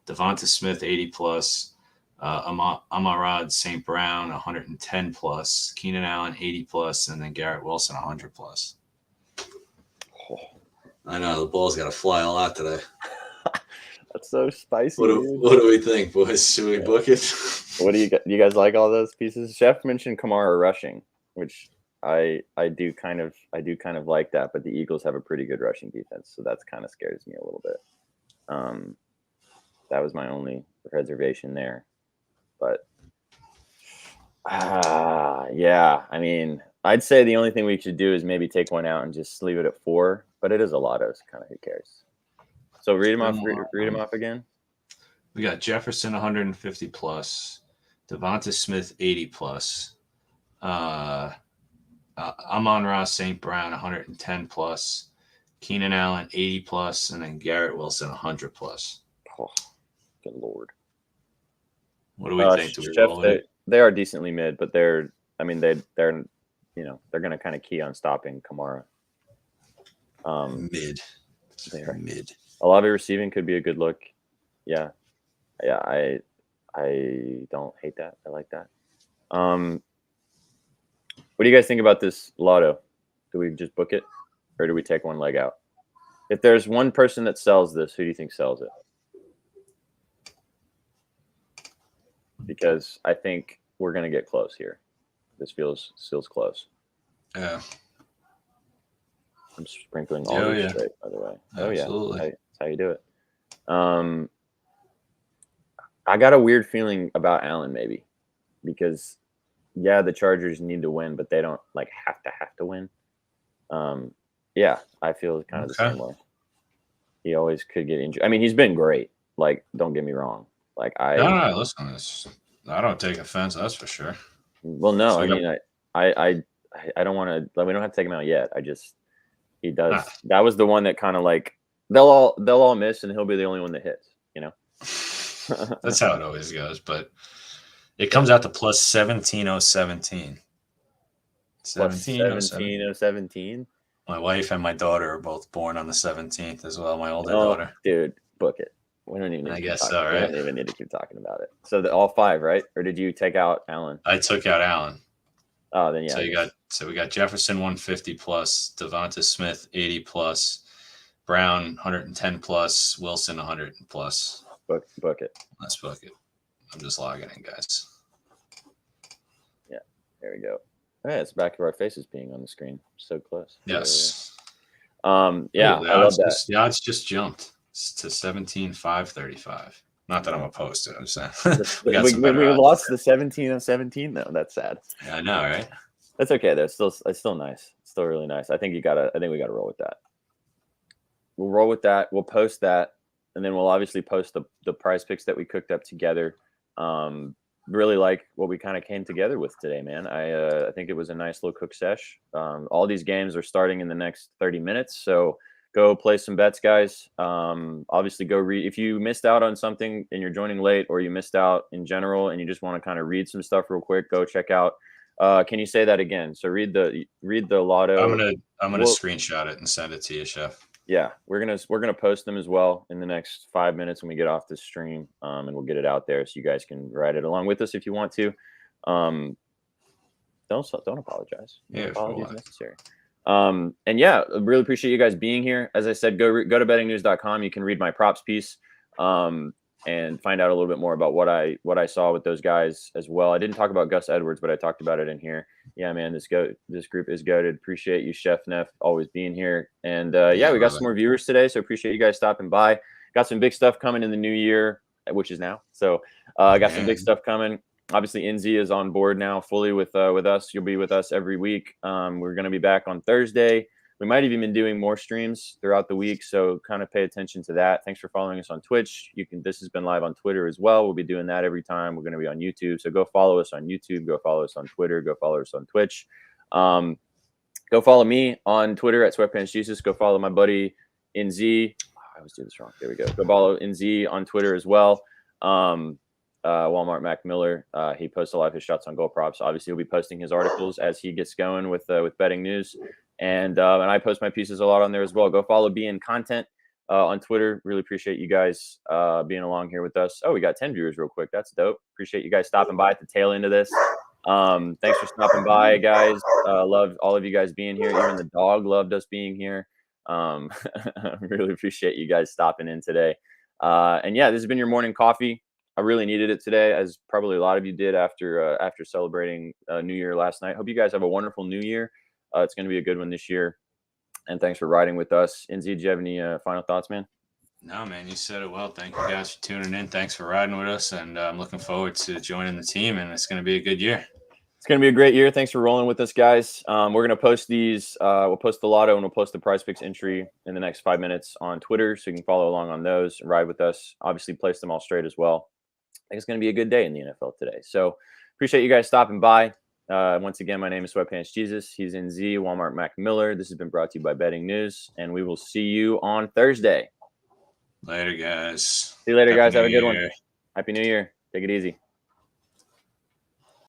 Devonta Smith 80 plus, Amon-Ra St. Brown 110 plus, Keenan Allen 80 plus, and then Garrett Wilson 100 plus. Oh, I know the ball's got to fly a lot today. That's so spicy. What do we think, boys? Should we book it? What do you guys like all those pieces? Chef mentioned Kamara rushing, which I do kind of like that, but the Eagles have a pretty good rushing defense, so that's kind of scares me a little bit. That was my only reservation there, but yeah, I mean, I'd say the only thing we should do is maybe take one out and just leave it at 4, but it is a lotto, so kind of who cares. So read them off again. We got Jefferson 150 plus, Devonta Smith 80 plus, Amon-Ra St. Brown 110 plus, Keenan Allen 80 plus, and then Garrett Wilson 100 plus. Oh, good Lord. What do we think? Do we roll it? They are decently mid, but they're going to kind of key on stopping Kamara. Mid. They are mid. A lot of receiving could be a good look. Yeah. I don't hate that. I like that. What do you guys think about this lotto? Do we just book it, or do we take one leg out? If there's one person that sells this, who do you think sells it? Because I think we're going to get close here. This feels close. Yeah. I'm sprinkling all this straight, by the way. Absolutely. Oh, yeah. That's how you do it. I got a weird feeling about Allen, maybe, because yeah, the Chargers need to win, but they don't have to win. Yeah, I feel kind of the same way. He always could get injured. I mean, he's been great. Like, don't get me wrong. Like no, listen, I don't take offense. That's for sure. Well, no, so I mean, I don't want to. We don't have to take him out yet. He does. Nah. That was the one that kind of like they'll all miss, and he'll be the only one that hits. You know. That's how it always goes, but it comes out to plus 17,017. 17,017. My wife and my daughter are both born on the 17th as well. My older daughter. Dude, book it. We don't even need I guess so, right? We don't even need to keep talking about it. So all 5, right? Or did you take out Allen? I took out Allen. Oh, then yeah. So we got Jefferson 150 plus, Devonta Smith 80 plus, Brown 110 plus, Wilson 100 plus. Book it. Let's book it. I'm just logging in, guys. Yeah, there we go. Hey, it's back of our faces being on the screen. So close. Yes. Yeah, I love that. The odds just jumped to 17,535. Not that I'm opposed to it. I'm saying we lost the 17 of 17 though. That's sad. Yeah, I know, right? That's okay though. It's still nice. It's still really nice. I think we gotta roll with that. We'll roll with that. We'll post that, and then we'll obviously post the prize picks that we cooked up together. Really like what we kind of came together with today, man. I think it was a nice little cook sesh. All these games are starting in the next 30 minutes, so go play some bets, guys. Obviously, go read. If you missed out on something and you're joining late, or you missed out in general and you just want to kind of read some stuff real quick, go check out. Can you say that again? So read the lotto. I'm gonna screenshot it and send it to you, Chef. Yeah, we're gonna post them as well in the next 5 minutes when we get off the stream, and we'll get it out there so you guys can ride it along with us if you want to. Don't apologize. No apologies necessary. And yeah, really appreciate you guys being here. As I said, go to bettingnews.com. You can read my props piece, and find out a little bit more about what I saw with those guys as well. I didn't talk about Gus Edwards, but I talked about it in here. Yeah, man, this group is goated. Appreciate you, Chef Neff, always being here. And yeah, we got some more viewers today, so appreciate you guys stopping by. Got some big stuff coming in the new year, which is now. So I got some big stuff coming. Obviously, NZ is on board now fully with us. You'll be with us every week. We're going to be back on Thursday. We might have even been doing more streams throughout the week, so kind of pay attention to that. Thanks for following us on Twitch. This has been live on Twitter as well. We'll be doing that every time. We're going to be on YouTube, so go follow us on YouTube. Go follow us on Twitter. Go follow us on Twitch. Go follow me on Twitter at SweatPantsJesus. Go follow my buddy NZ. I always do this wrong. There we go. Go follow NZ on Twitter as well. Walmart Mac Miller. He posts a lot of his shots on goal props. Obviously, he'll be posting his articles as he gets going with betting news. And I post my pieces a lot on there as well. Go follow Being Content on Twitter. Really appreciate you guys being along here with us. Oh, we got 10 viewers real quick. That's dope. Appreciate you guys stopping by at the tail end of this. Thanks for stopping by, guys. Love all of you guys being here. Even the dog loved us being here. Really appreciate you guys stopping in today. And yeah, this has been your morning coffee. I really needed it today, as probably a lot of you did after celebrating New Year last night. Hope you guys have a wonderful New Year. It's going to be a good one this year. And thanks for riding with us. NZ, do you have any final thoughts, man? No, man, you said it well. Thank you guys for tuning in. Thanks for riding with us. And I'm looking forward to joining the team, and it's going to be a good year. It's going to be a great year. Thanks for rolling with us, guys. We're going to post these. We'll post the lotto and we'll post the prize picks entry in the next 5 minutes on Twitter, so you can follow along on those and ride with us. Obviously, place them all straight as well. I think it's going to be a good day in the NFL today. So appreciate you guys stopping by. Once again, my name is Sweatpants Jesus. He's NZ, Walmart Mac Miller. This has been brought to you by Betting News, and we will see you on Thursday. Later, guys. See you later, guys. Have a good one. Happy New Year. Take it easy.